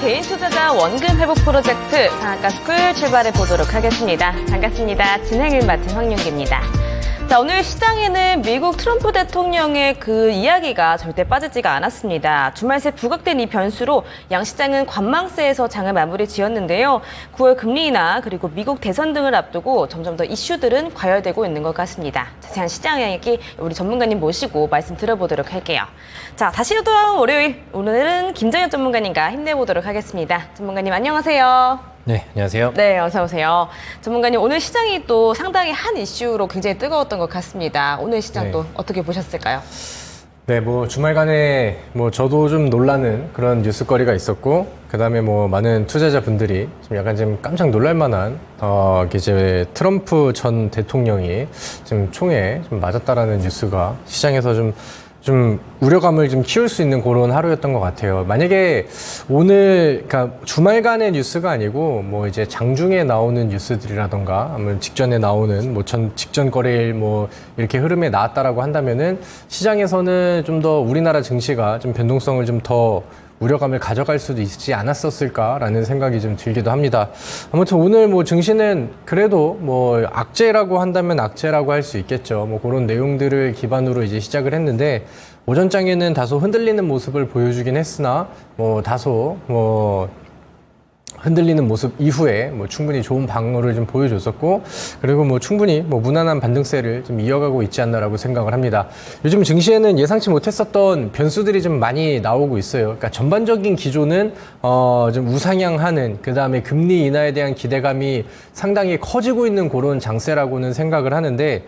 개인 투자자 원금 회복 프로젝트 상한가 스쿨 출발해 보도록 하겠습니다. 반갑습니다. 진행을 맡은 황윤기입니다. 자, 오늘 시장에는 미국 트럼프 대통령의 그 이야기가 절대 빠지지가 않았습니다. 주말 새 부각된 이 변수로 양시장은 관망세에서 장을 마무리 지었는데요. 9월 금리 인하 그리고 미국 대선 등을 앞두고 점점 더 이슈들은 과열되고 있는 것 같습니다. 자세한 시장 이야기 우리 전문가님 모시고 말씀 들어보도록 할게요. 자, 다시 돌아온 월요일, 오늘은 김정현 전문가님과 힘내보도록 하겠습니다. 전문가님 안녕하세요. 네, 안녕하세요. 네, 어서 오세요. 전문가님, 오늘 시장이 또 상당히 한 이슈로 굉장히 뜨거웠던 것 같습니다. 오늘 시장 또 어떻게 보셨을까요? 네, 주말간에 저도 좀 놀라는 그런 뉴스거리가 있었고, 그 다음에 많은 투자자분들이 좀 약간 좀 깜짝 놀랄 만한, 이제 트럼프 전 대통령이 지금 총에 좀 맞았다라는 뉴스가 시장에서 좀 우려감을 좀 키울 수 있는 그런 하루였던 것 같아요. 만약에 오늘, 그러니까 주말간의 뉴스가 아니고, 이제 장중에 나오는 뉴스들이라던가, 아니면 직전에 나오는, 직전 거래일 이렇게 흐름에 나왔다라고 한다면은, 시장에서는 좀 더 우리나라 증시가 좀 변동성을 좀 더 우려감을 가져갈 수도 있지 않았었을까라는 생각이 좀 들기도 합니다. 아무튼 오늘 증시는 그래도 악재라고 한다면 악재라고 할 수 있겠죠. 그런 내용들을 기반으로 이제 시작을 했는데 오전장에는 다소 흔들리는 모습을 보여주긴 했으나 다소 흔들리는 모습 이후에 충분히 좋은 방어를 좀 보여줬었고, 그리고 충분히 무난한 반등세를 좀 이어가고 있지 않나라고 생각을 합니다. 요즘 증시에는 예상치 못했었던 변수들이 좀 많이 나오고 있어요. 그러니까 전반적인 기조는 좀 우상향하는, 그 다음에 금리 인하에 대한 기대감이 상당히 커지고 있는 그런 장세라고는 생각을 하는데,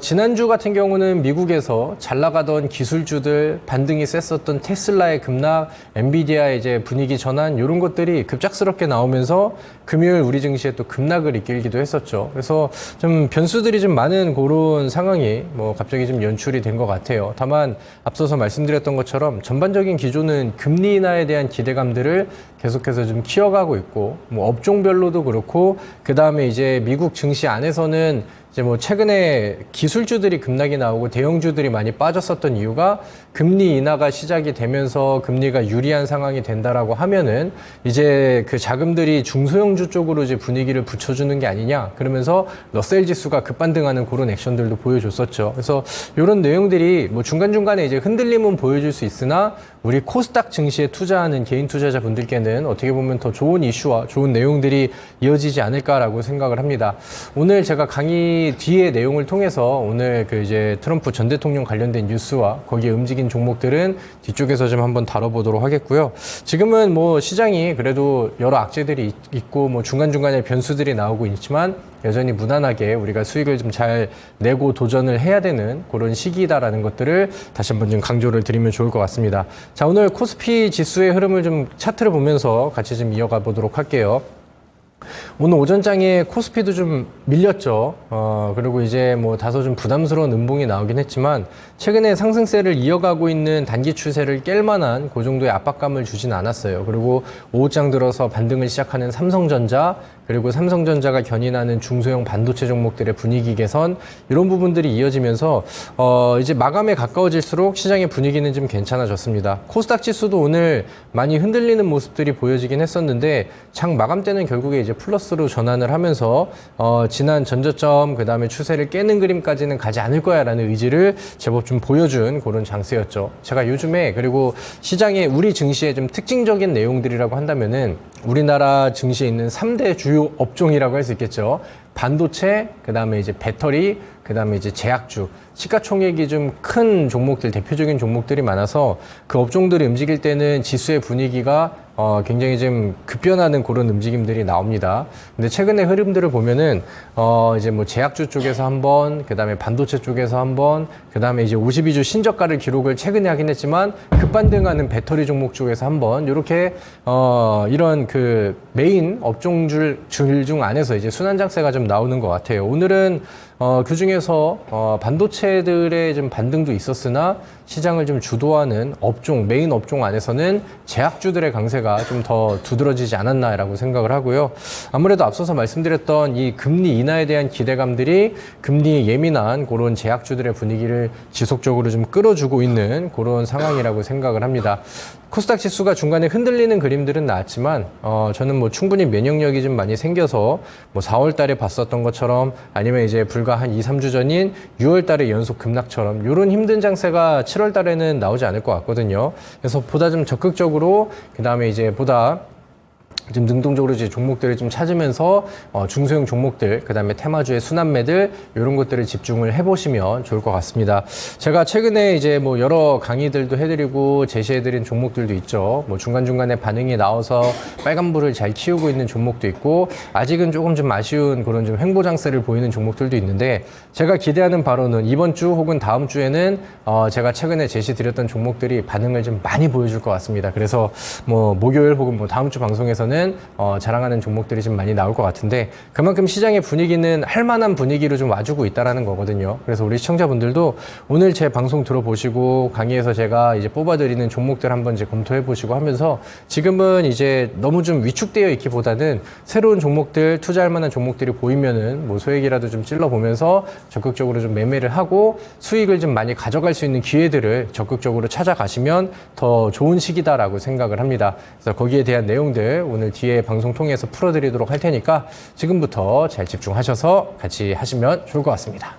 지난주 같은 경우는 미국에서 잘 나가던 기술주들, 반등이 셌었던 테슬라의 급락, 엔비디아의 이제 분위기 전환, 이런 것들이 급작스럽게 나오면서 금요일 우리 증시에 또 급락을 이끌기도 했었죠. 그래서 좀 변수들이 좀 많은 그런 상황이 갑자기 좀 연출이 된 것 같아요. 다만 앞서서 말씀드렸던 것처럼 전반적인 기조는 금리 인하에 대한 기대감들을 계속해서 좀 키워가고 있고, 업종별로도 그렇고, 그 다음에 이제 미국 증시 안에서는 이제 최근에 기술주들이 급락이 나오고 대형주들이 많이 빠졌었던 이유가 금리 인하가 시작이 되면서 금리가 유리한 상황이 된다라고 하면은 이제 그 자금들이 중소형주 쪽으로 이제 분위기를 붙여주는 게 아니냐, 그러면서 러셀 지수가 급반등하는 그런 액션들도 보여줬었죠. 그래서 이런 내용들이 중간중간에 이제 흔들림은 보여줄 수 있으나 우리 코스닥 증시에 투자하는 개인 투자자분들께는 어떻게 보면 더 좋은 이슈와 좋은 내용들이 이어지지 않을까라고 생각을 합니다. 오늘 제가 강의 뒤에 내용을 통해서 오늘 그 이제 트럼프 전 대통령 관련된 뉴스와 거기에 움직인 종목들은 뒤쪽에서 좀 한번 다뤄보도록 하겠고요. 지금은 시장이 그래도 여러 악재들이 있고 중간중간에 변수들이 나오고 있지만 여전히 무난하게 우리가 수익을 좀 잘 내고 도전을 해야 되는 그런 시기다라는 것들을 다시 한번 좀 강조를 드리면 좋을 것 같습니다. 자, 오늘 코스피 지수의 흐름을 좀 차트를 보면서 같이 좀 이어가 보도록 할게요. 오늘 오전장에 코스피도 좀 밀렸죠. 그리고 이제 다소 좀 부담스러운 음봉이 나오긴 했지만 최근에 상승세를 이어가고 있는 단기 추세를 깰 만한 그 정도의 압박감을 주진 않았어요. 그리고 오후장 들어서 반등을 시작하는 삼성전자, 그리고 삼성전자가 견인하는 중소형 반도체 종목들의 분위기 개선, 이런 부분들이 이어지면서 이제 마감에 가까워질수록 시장의 분위기는 좀 괜찮아졌습니다. 코스닥 지수도 오늘 많이 흔들리는 모습들이 보여지긴 했었는데 장 마감 때는 결국에 이제 플러스로 전환을 하면서 지난 전저점, 그 다음에 추세를 깨는 그림까지는 가지 않을 거야라는 의지를 제법 좀 보여준 그런 장세였죠. 제가 요즘에, 그리고 시장의 우리 증시의 좀 특징적인 내용들이라고 한다면은 우리나라 증시에 있는 3대 주요 업종이라고 할 수 있겠죠. 반도체, 그 다음에 이제 배터리, 그 다음에 이제 제약주, 시가총액이 좀 큰 종목들, 대표적인 종목들이 많아서 그 업종들이 움직일 때는 지수의 분위기가 굉장히 좀 급변하는 그런 움직임들이 나옵니다. 근데 최근의 흐름들을 보면은 이제 제약주 쪽에서 한번, 그 다음에 반도체 쪽에서 한번, 그 다음에 이제 52주 신저가를 기록을 최근에 하긴 했지만 급반등하는 배터리 종목 쪽에서 한번, 이렇게 이런 그 메인 업종줄 중 안에서 이제 순환장세가 좀 나오는 것 같아요. 오늘은 그 중에서 반도체들의 좀 반등도 있었으나 시장을 좀 주도하는 업종, 메인 업종 안에서는 제약주들의 강세가 좀 더 두드러지지 않았나라고 생각을 하고요. 아무래도 앞서서 말씀드렸던 이 금리 인하에 대한 기대감들이 금리에 예민한 그런 제약주들의 분위기를 지속적으로 좀 끌어주고 있는 그런 상황이라고 생각을 합니다. 코스닥 지수가 중간에 흔들리는 그림들은 나왔지만 저는 뭐 충분히 면역력이 좀 많이 생겨서 뭐 4월 달에 봤었던 것처럼 아니면 이제 불과 한 2, 3주 전인 6월 달에 연속 급락처럼 이런 힘든 장세가 7월 달에는 나오지 않을 것 같거든요. 그래서 보다 좀 적극적으로 그다음에 이제 보다 좀 능동적으로 이제 종목들을 좀 찾으면서 중소형 종목들, 그다음에 테마주의 순환매들 이런 것들을 집중을 해보시면 좋을 것 같습니다. 제가 최근에 이제 뭐 여러 강의들도 해드리고 제시해드린 종목들도 있죠. 뭐 중간중간에 반응이 나와서 빨간불을 잘 키우고 있는 종목도 있고 아직은 조금 좀 아쉬운 그런 좀 횡보 장세를 보이는 종목들도 있는데 제가 기대하는 바로는 이번 주 혹은 다음 주에는 제가 최근에 제시드렸던 종목들이 반응을 좀 많이 보여줄 것 같습니다. 그래서 뭐 목요일 혹은 뭐 다음 주 방송에서는 자랑하는 종목들이 좀 많이 나올 것 같은데 그만큼 시장의 분위기는 할 만한 분위기로 좀 와주고 있다라는 거거든요. 그래서 우리 시청자분들도 오늘 제 방송 들어보시고 강의에서 제가 이제 뽑아드리는 종목들 한번 이제 검토해 보시고 하면서 지금은 이제 너무 좀 위축되어 있기보다는 새로운 종목들 투자할 만한 종목들이 보이면은 뭐 소액이라도 좀 찔러 보면서 적극적으로 좀 매매를 하고 수익을 좀 많이 가져갈 수 있는 기회들을 적극적으로 찾아가시면 더 좋은 시기다라고 생각을 합니다. 그래서 거기에 대한 내용들 오늘 뒤에 방송 통해서 풀어드리도록 할 테니까 지금부터 잘 집중하셔서 같이 하시면 좋을 것 같습니다.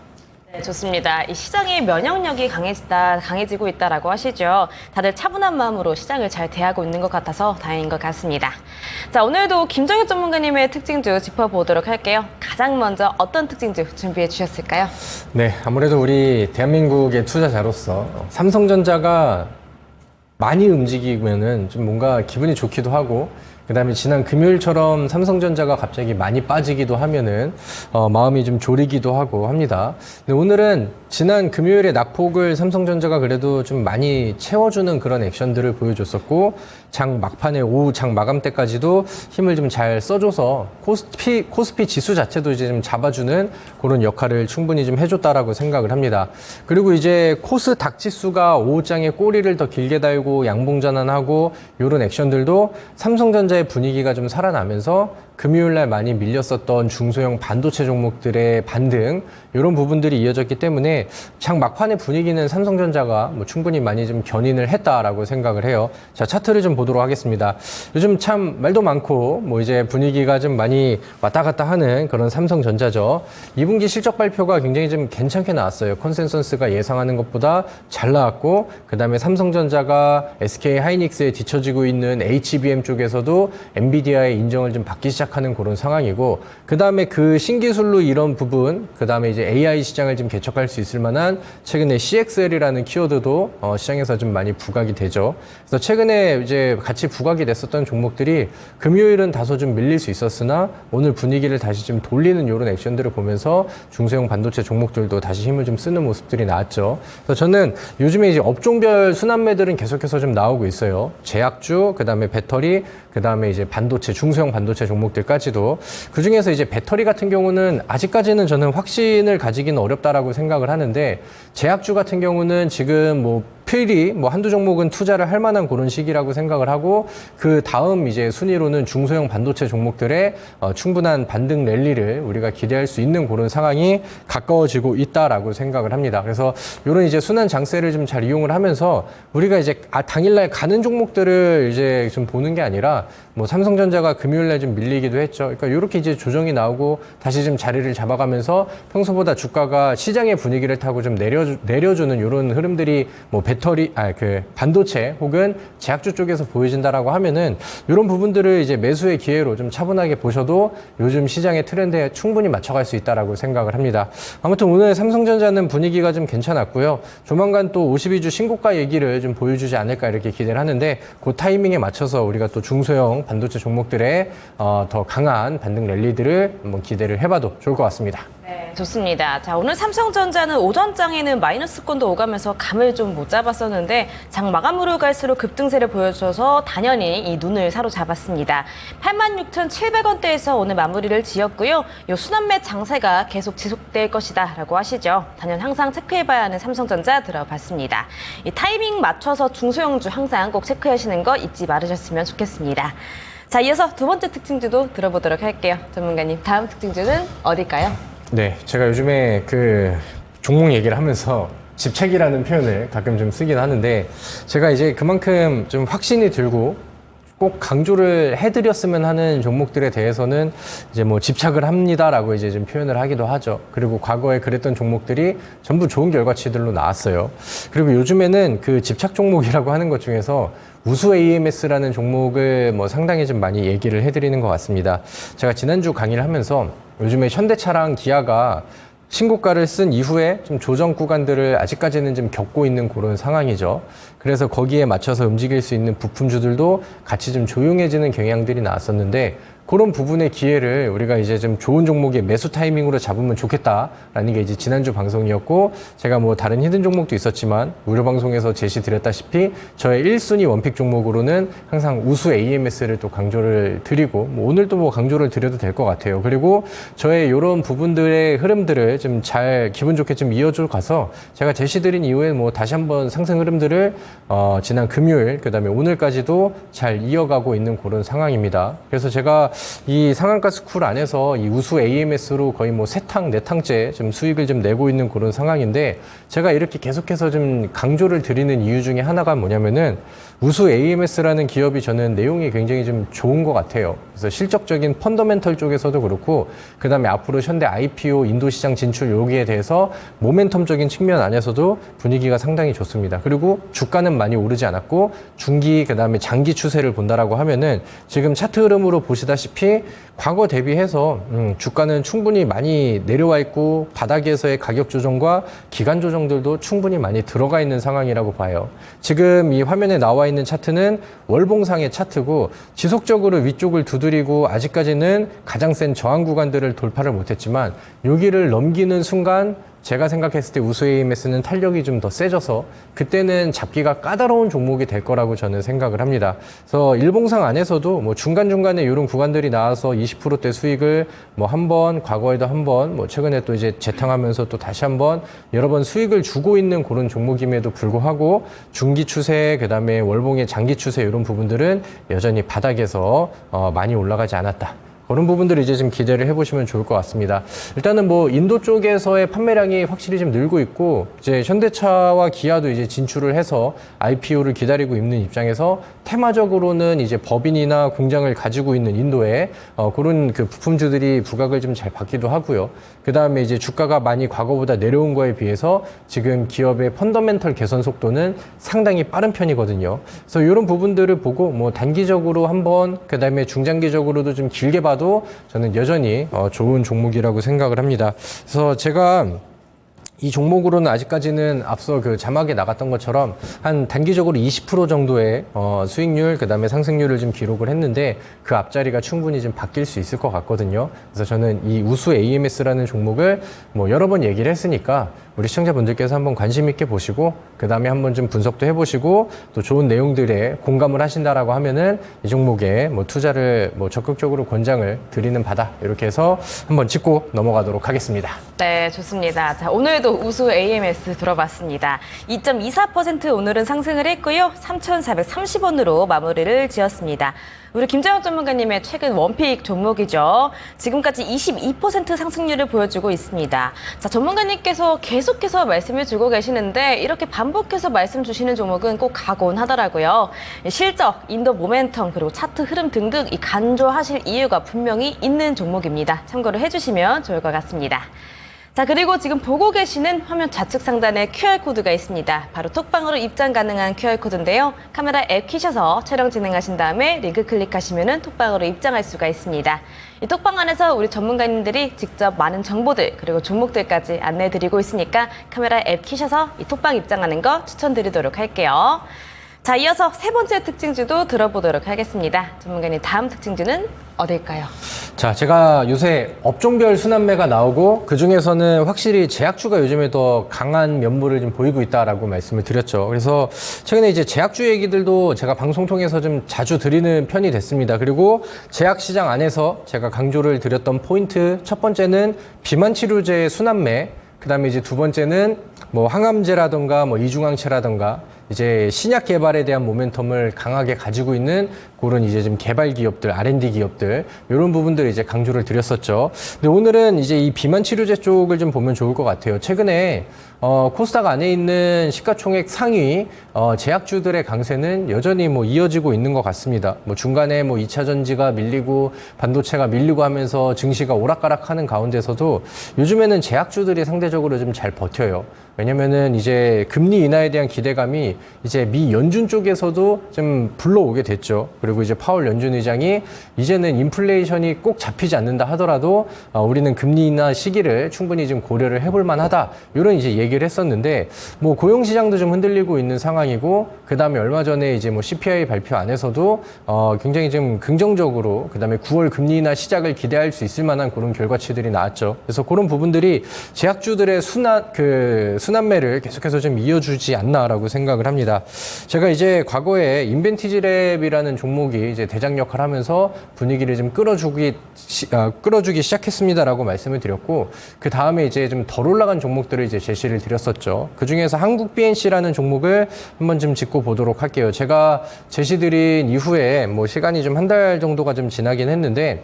네, 좋습니다. 이 시장의 면역력이 강해지고 있다라고 하시죠. 다들 차분한 마음으로 시장을 잘 대하고 있는 것 같아서 다행인 것 같습니다. 자, 오늘도 김정현 전문가님의 특징주 짚어보도록 할게요. 가장 먼저 어떤 특징주 준비해 주셨을까요? 네, 아무래도 우리 대한민국의 투자자로서 삼성전자가 많이 움직이면은 좀 뭔가 기분이 좋기도 하고 그다음에 지난 금요일처럼 삼성전자가 갑자기 많이 빠지기도 하면은 마음이 좀 졸이기도 하고 합니다. 근데 오늘은 지난 금요일에 낙폭을 삼성전자가 그래도 좀 많이 채워주는 그런 액션들을 보여줬었고 장 막판에 오후 장 마감 때까지도 힘을 좀 잘 써줘서 코스피 지수 자체도 이제 좀 잡아주는 그런 역할을 충분히 좀 해줬다라고 생각을 합니다. 그리고 이제 코스닥 지수가 오후장에 꼬리를 더 길게 달고 양봉 전환하고 이런 액션들도 삼성전자의 분위기가 좀 살아나면서 금요일날 많이 밀렸었던 중소형 반도체 종목들의 반등 이런 부분들이 이어졌기 때문에 장 막판의 분위기는 삼성전자가 뭐 충분히 많이 좀 견인을 했다라고 생각을 해요. 자, 차트를 좀 보도록 하겠습니다. 요즘 참 말도 많고 뭐 이제 분위기가 좀 많이 왔다 갔다 하는 그런 삼성전자죠. 2분기 실적 발표가 굉장히 좀 괜찮게 나왔어요. 컨센서스가 예상하는 것보다 잘 나왔고 그다음에 삼성전자가 SK 하이닉스에 뒤처지고 있는 HBM 쪽에서도 엔비디아의 인정을 좀 받기 시작하는 그런 상황이고 그다음에 그 신기술로 이런 부분 그다음에 이제 AI 시장을 좀 개척할 수 있을 만한 최근에 CXL이라는 키워드도 시장에서 좀 많이 부각이 되죠. 그래서 최근에 이제 같이 부각이 됐었던 종목들이 금요일은 다소 좀 밀릴 수 있었으나 오늘 분위기를 다시 좀 돌리는 이런 액션들을 보면서 중소형 반도체 종목들도 다시 힘을 좀 쓰는 모습들이 나왔죠. 그래서 저는 요즘에 이제 업종별 순환매들은 계속해서 좀 나오고 있어요. 제약주, 그다음에 배터리, 그다음에 이제 반도체, 중소형 반도체 종목들까지도 그 중에서 이제 배터리 같은 경우는 아직까지는 저는 확신을 가지기는 어렵다라고 생각을 하는데 제약주 같은 경우는 지금 뭐 필히 뭐 한두 종목은 투자를 할 만한 그런 시기라고 생각을 하고 그 다음 이제 순위로는 중소형 반도체 종목들의 충분한 반등 랠리를 우리가 기대할 수 있는 그런 상황이 가까워지고 있다라고 생각을 합니다. 그래서 이런 이제 순환 장세를 좀 잘 이용을 하면서 우리가 이제 당일날 가는 종목들을 이제 좀 보는 게 아니라 뭐 삼성전자가 금요일날 좀 밀리기도 했죠. 그러니까 이렇게 이제 조정이 나오고 다시 좀 자리를 잡아가면서 평소보다 주가가 시장의 분위기를 타고 좀 내려주는 이런 흐름들이 뭐 반도체 혹은 제약주 쪽에서 보여진다라고 하면은 이런 부분들을 이제 매수의 기회로 좀 차분하게 보셔도 요즘 시장의 트렌드에 충분히 맞춰갈 수 있다라고 생각을 합니다. 아무튼 오늘 삼성전자는 분위기가 좀 괜찮았고요. 조만간 또 52주 신고가 얘기를 좀 보여주지 않을까 이렇게 기대를 하는데 그 타이밍에 맞춰서 우리가 또 중소형 반도체 종목들의 더 강한 반등 랠리들을 한번 기대를 해봐도 좋을 것 같습니다. 네, 좋습니다. 자, 오늘 삼성전자는 오전장에는 마이너스권도 오가면서 감을 좀 못 잡았었는데 장 마감으로 갈수록 급등세를 보여줘서 단연히 이 눈을 사로잡았습니다. 86,700원대에서 오늘 마무리를 지었고요. 이 순환매 장세가 계속 지속될 것이다 라고 하시죠. 단연 항상 체크해봐야 하는 삼성전자 들어봤습니다. 이 타이밍 맞춰서 중소형주 항상 꼭 체크하시는 거 잊지 말으셨으면 좋겠습니다. 자, 이어서 두 번째 특징주도 들어보도록 할게요. 전문가님, 다음 특징주는 어딜까요? 네, 제가 요즘에 그 종목 얘기를 하면서 집착이라는 표현을 가끔 좀 쓰긴 하는데 제가 이제 그만큼 좀 확신이 들고 꼭 강조를 해드렸으면 하는 종목들에 대해서는 이제 뭐 집착을 합니다라고 이제 좀 표현을 하기도 하죠. 그리고 과거에 그랬던 종목들이 전부 좋은 결과치들로 나왔어요. 그리고 요즘에는 그 집착 종목이라고 하는 것 중에서 우수 AMS라는 종목을 뭐 상당히 좀 많이 얘기를 해드리는 것 같습니다. 제가 지난주 강의를 하면서 요즘에 현대차랑 기아가 신고가를 쓴 이후에 좀 조정 구간들을 아직까지는 좀 겪고 있는 그런 상황이죠. 그래서 거기에 맞춰서 움직일 수 있는 부품주들도 같이 좀 조용해지는 경향들이 나왔었는데 그런 부분의 기회를 우리가 이제 좀 좋은 종목의 매수 타이밍으로 잡으면 좋겠다라는 게 이제 지난주 방송이었고 제가 뭐 다른 히든 종목도 있었지만 무료 방송에서 제시드렸다시피 저의 1순위 원픽 종목으로는 항상 우수 AMS를 또 강조를 드리고 뭐 오늘도 뭐 강조를 드려도 될 것 같아요. 그리고 저의 이런 부분들의 흐름들을 좀 잘 기분 좋게 좀 이어줘 가서 제가 제시드린 이후에 뭐 다시 한번 상승 흐름들을 지난 금요일 그다음에 오늘까지도 잘 이어가고 있는 그런 상황입니다. 그래서 제가 이 상한가스쿨 안에서 이 우수 AMS로 거의 뭐 3탕, 4탕째 좀 수익을 좀 내고 있는 그런 상황인데 제가 이렇게 계속해서 좀 강조를 드리는 이유 중에 하나가 뭐냐면은 우수 AMS라는 기업이 저는 내용이 굉장히 좀 좋은 것 같아요. 그래서 실적적인 펀더멘털 쪽에서도 그렇고 그 다음에 앞으로 현대 IPO 인도시장 진출 여기에 대해서 모멘텀적인 측면 안에서도 분위기가 상당히 좋습니다. 그리고 주가는 많이 오르지 않았고 중기 그 다음에 장기 추세를 본다라고 하면은 지금 차트 흐름으로 보시다시피 과거 대비해서 주가는 충분히 많이 내려와 있고 바닥에서의 가격 조정과 기간 조정들도 충분히 많이 들어가 있는 상황이라고 봐요. 지금 이 화면에 나와 있는 차트는 월봉상의 차트고 지속적으로 위쪽을 두드리고 아직까지는 가장 센 저항 구간들을 돌파를 못했지만 여기를 넘기는 순간 제가 생각했을 때 우수 AMS는 탄력이 좀 더 세져서 그때는 잡기가 까다로운 종목이 될 거라고 저는 생각을 합니다. 그래서 일봉상 안에서도 뭐 중간중간에 이런 구간들이 나와서 20%대 수익을 뭐 한 번, 과거에도 한 번, 뭐 최근에 또 이제 재탕하면서 또 다시 한번 여러 번 수익을 주고 있는 그런 종목임에도 불구하고 중기 추세, 그 다음에 월봉의 장기 추세 이런 부분들은 여전히 바닥에서 많이 올라가지 않았다. 그런 부분들을 이제 좀 기대를 해보시면 좋을 것 같습니다. 일단은 뭐 인도 쪽에서의 판매량이 확실히 좀 늘고 있고 이제 현대차와 기아도 이제 진출을 해서 IPO를 기다리고 있는 입장에서 테마적으로는 이제 법인이나 공장을 가지고 있는 인도에 그런 그 부품주들이 부각을 좀 잘 받기도 하고요. 그 다음에 이제 주가가 많이 과거보다 내려온 거에 비해서 지금 기업의 펀더멘털 개선 속도는 상당히 빠른 편이거든요. 그래서 이런 부분들을 보고 뭐 단기적으로 한번 그 다음에 중장기적으로도 좀 길게 봐도 저는 여전히 좋은 종목이라고 생각을 합니다. 그래서 제가 이 종목으로는 아직까지는 앞서 그 자막에 나갔던 것처럼 한 단기적으로 20% 정도의 수익률, 그 다음에 상승률을 좀 기록을 했는데 그 앞자리가 충분히 좀 바뀔 수 있을 것 같거든요. 그래서 저는 이 우수 AMS라는 종목을 뭐 여러 번 얘기를 했으니까 우리 시청자분들께서 한번 관심 있게 보시고 그 다음에 한번 좀 분석도 해보시고 또 좋은 내용들에 공감을 하신다라고 하면은 이 종목에 뭐 투자를 뭐 적극적으로 권장을 드리는 바다 이렇게 해서 한번 짚고 넘어가도록 하겠습니다. 네, 좋습니다. 자, 오늘도 우수 AMS 들어봤습니다. 2.24% 오늘은 상승을 했고요. 3,430원으로 마무리를 지었습니다. 우리 김정혁 전문가님의 최근 원픽 종목이죠. 지금까지 22% 상승률을 보여주고 있습니다. 자, 전문가님께서 계속해서 말씀을 주고 계시는데 이렇게 반복해서 말씀 주시는 종목은 꼭 각오는 하더라고요. 실적, 인도 모멘텀, 그리고 차트 흐름 등등 이 간조하실 이유가 분명히 있는 종목입니다. 참고를 해주시면 좋을 것 같습니다. 자, 그리고 지금 보고 계시는 화면 좌측 상단에 QR코드가 있습니다. 바로 톡방으로 입장 가능한 QR코드인데요. 카메라 앱 키셔서 촬영 진행하신 다음에 링크 클릭하시면 톡방으로 입장할 수가 있습니다. 이 톡방 안에서 우리 전문가님들이 직접 많은 정보들 그리고 종목들까지 안내해드리고 있으니까 카메라 앱 키셔서 이 톡방 입장하는 거 추천드리도록 할게요. 자, 이어서 세 번째 특징주도 들어보도록 하겠습니다. 전문가님, 다음 특징주는 어딜까요? 자, 제가 요새 업종별 순환매가 나오고 그중에서는 확실히 제약주가 요즘에 더 강한 면모를 좀 보이고 있다라고 말씀을 드렸죠. 그래서 최근에 이제 제약주 얘기들도 제가 방송 통해서 좀 자주 드리는 편이 됐습니다. 그리고 제약 시장 안에서 제가 강조를 드렸던 포인트 첫 번째는 비만 치료제의 순환매, 그 다음에 이제 두 번째는 뭐 항암제라던가 뭐 이중항체라던가 이제 신약 개발에 대한 모멘텀을 강하게 가지고 있는 그런 이제 좀 개발 기업들, R&D 기업들 이런 부분들을 이제 강조를 드렸었죠. 근데 오늘은 이제 이 비만 치료제 쪽을 좀 보면 좋을 것 같아요. 최근에 코스닥 안에 있는 시가총액 상위 제약주들의 강세는 여전히 뭐 이어지고 있는 것 같습니다. 뭐 중간에 뭐 2차 전지가 밀리고 반도체가 밀리고 하면서 증시가 오락가락하는 가운데서도 요즘에는 제약주들이 상대적으로 좀 잘 버텨요. 왜냐면은 이제 금리 인하에 대한 기대감이 이제 미 연준 쪽에서도 좀 불러오게 됐죠. 그리고 이제 파월 연준 의장이 이제는 인플레이션이 꼭 잡히지 않는다 하더라도 우리는 금리 인하 시기를 충분히 좀 고려를 해볼 만하다. 이런 이제 얘기를 했었는데 뭐 고용 시장도 좀 흔들리고 있는 상황이고 그다음에 얼마 전에 이제 뭐 CPI 발표 안에서도 굉장히 좀 긍정적으로 그다음에 9월 금리 인하 시작을 기대할 수 있을 만한 그런 결과치들이 나왔죠. 그래서 그런 부분들이 제약주들의 순환매를 계속해서 좀 이어주지 않나라고 생각을 합니다. 제가 이제 과거에 인벤티지랩이라는 종목이 이제 대장 역할을 하면서 분위기를 좀 끌어주기 시작했습니다라고 말씀을 드렸고 그 다음에 이제 좀 덜 올라간 종목들을 이제 제시를 드렸었죠. 그 중에서 한국 BNC라는 종목을 한번 좀 짚고 보도록 할게요. 제가 제시드린 이후에 뭐 시간이 좀 한 달 정도가 좀 지나긴 했는데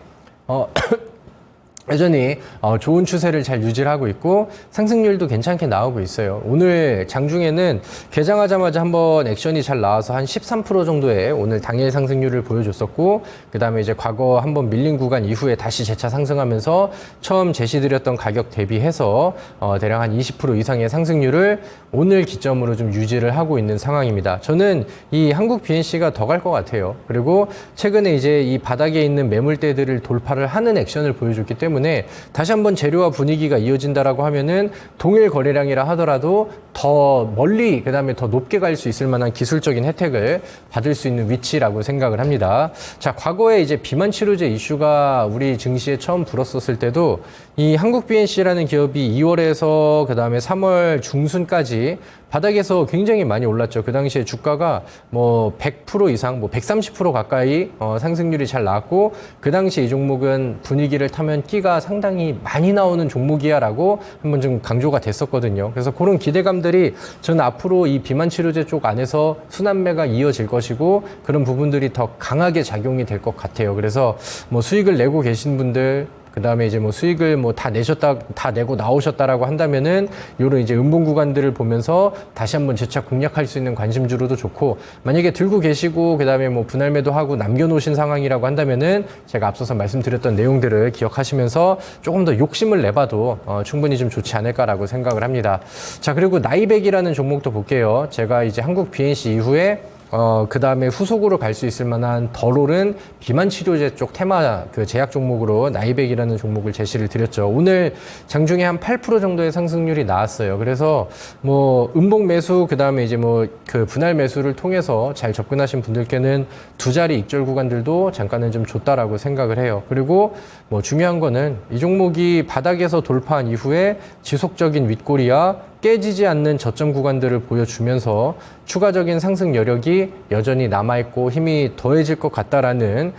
여전히 좋은 추세를 잘 유지를 하고 있고 상승률도 괜찮게 나오고 있어요. 오늘 장중에는 개장하자마자 한번 액션이 잘 나와서 한 13% 정도의 오늘 당일 상승률을 보여줬었고 그 다음에 이제 과거 한번 밀린 구간 이후에 다시 재차 상승하면서 처음 제시드렸던 가격 대비해서 대략 한 20% 이상의 상승률을 오늘 기점으로 좀 유지를 하고 있는 상황입니다. 저는 이 한국 BNC가 더 갈 것 같아요. 그리고 최근에 이제 이 바닥에 있는 매물대들을 돌파를 하는 액션을 보여줬기 때문에 다시 한번 재료와 분위기가 이어진다라고 하면은 동일 거래량이라 하더라도 더 멀리 그다음에 더 높게 갈 수 있을 만한 기술적인 혜택을 받을 수 있는 위치라고 생각을 합니다. 자, 과거에 이제 비만 치료제 이슈가 우리 증시에 처음 불었었을 때도 이 한국 BNC라는 기업이 2월에서 그다음에 3월 중순까지 바닥에서 굉장히 많이 올랐죠. 그 당시에 주가가 뭐 100% 이상, 뭐 130% 가까이 상승률이 잘 나왔고 그 당시 이 종목은 분위기를 타면 끼가 상당히 많이 나오는 종목이야라고 한번 좀 강조가 됐었거든요. 그래서 그런 기대감들이 저는 앞으로 이 비만 치료제 쪽 안에서 순환매가 이어질 것이고 그런 부분들이 더 강하게 작용이 될 것 같아요. 그래서 뭐 수익을 내고 계신 분들 그 다음에 이제 뭐 수익을 뭐 다 내고 나오셨다라고 한다면은 요런 이제 음봉 구간들을 보면서 다시 한번 재차 공략할 수 있는 관심주로도 좋고 만약에 들고 계시고 그 다음에 뭐 분할매도 하고 남겨놓으신 상황이라고 한다면은 제가 앞서서 말씀드렸던 내용들을 기억하시면서 조금 더 욕심을 내봐도 충분히 좀 좋지 않을까라고 생각을 합니다. 자, 그리고 나이백이라는 종목도 볼게요. 제가 이제 한국 BNC 이후에 그 다음에 후속으로 갈 수 있을 만한 덜 오른 비만 치료제 쪽 테마 그 제약 종목으로 나이백이라는 종목을 제시를 드렸죠. 오늘 장중에 한 8% 정도의 상승률이 나왔어요. 그래서 뭐 음봉 매수 그 다음에 이제 뭐 그 분할 매수를 통해서 잘 접근하신 분들께는 두 자리 익절 구간들도 잠깐은 좀 좋다라고 생각을 해요. 그리고 뭐 중요한 거는 이 종목이 바닥에서 돌파한 이후에 지속적인 윗꼬리와 깨지지 않는 저점 구간들을 보여주면서 추가적인 상승 여력이 여전히 남아있고 힘이 더해질 것 같다라는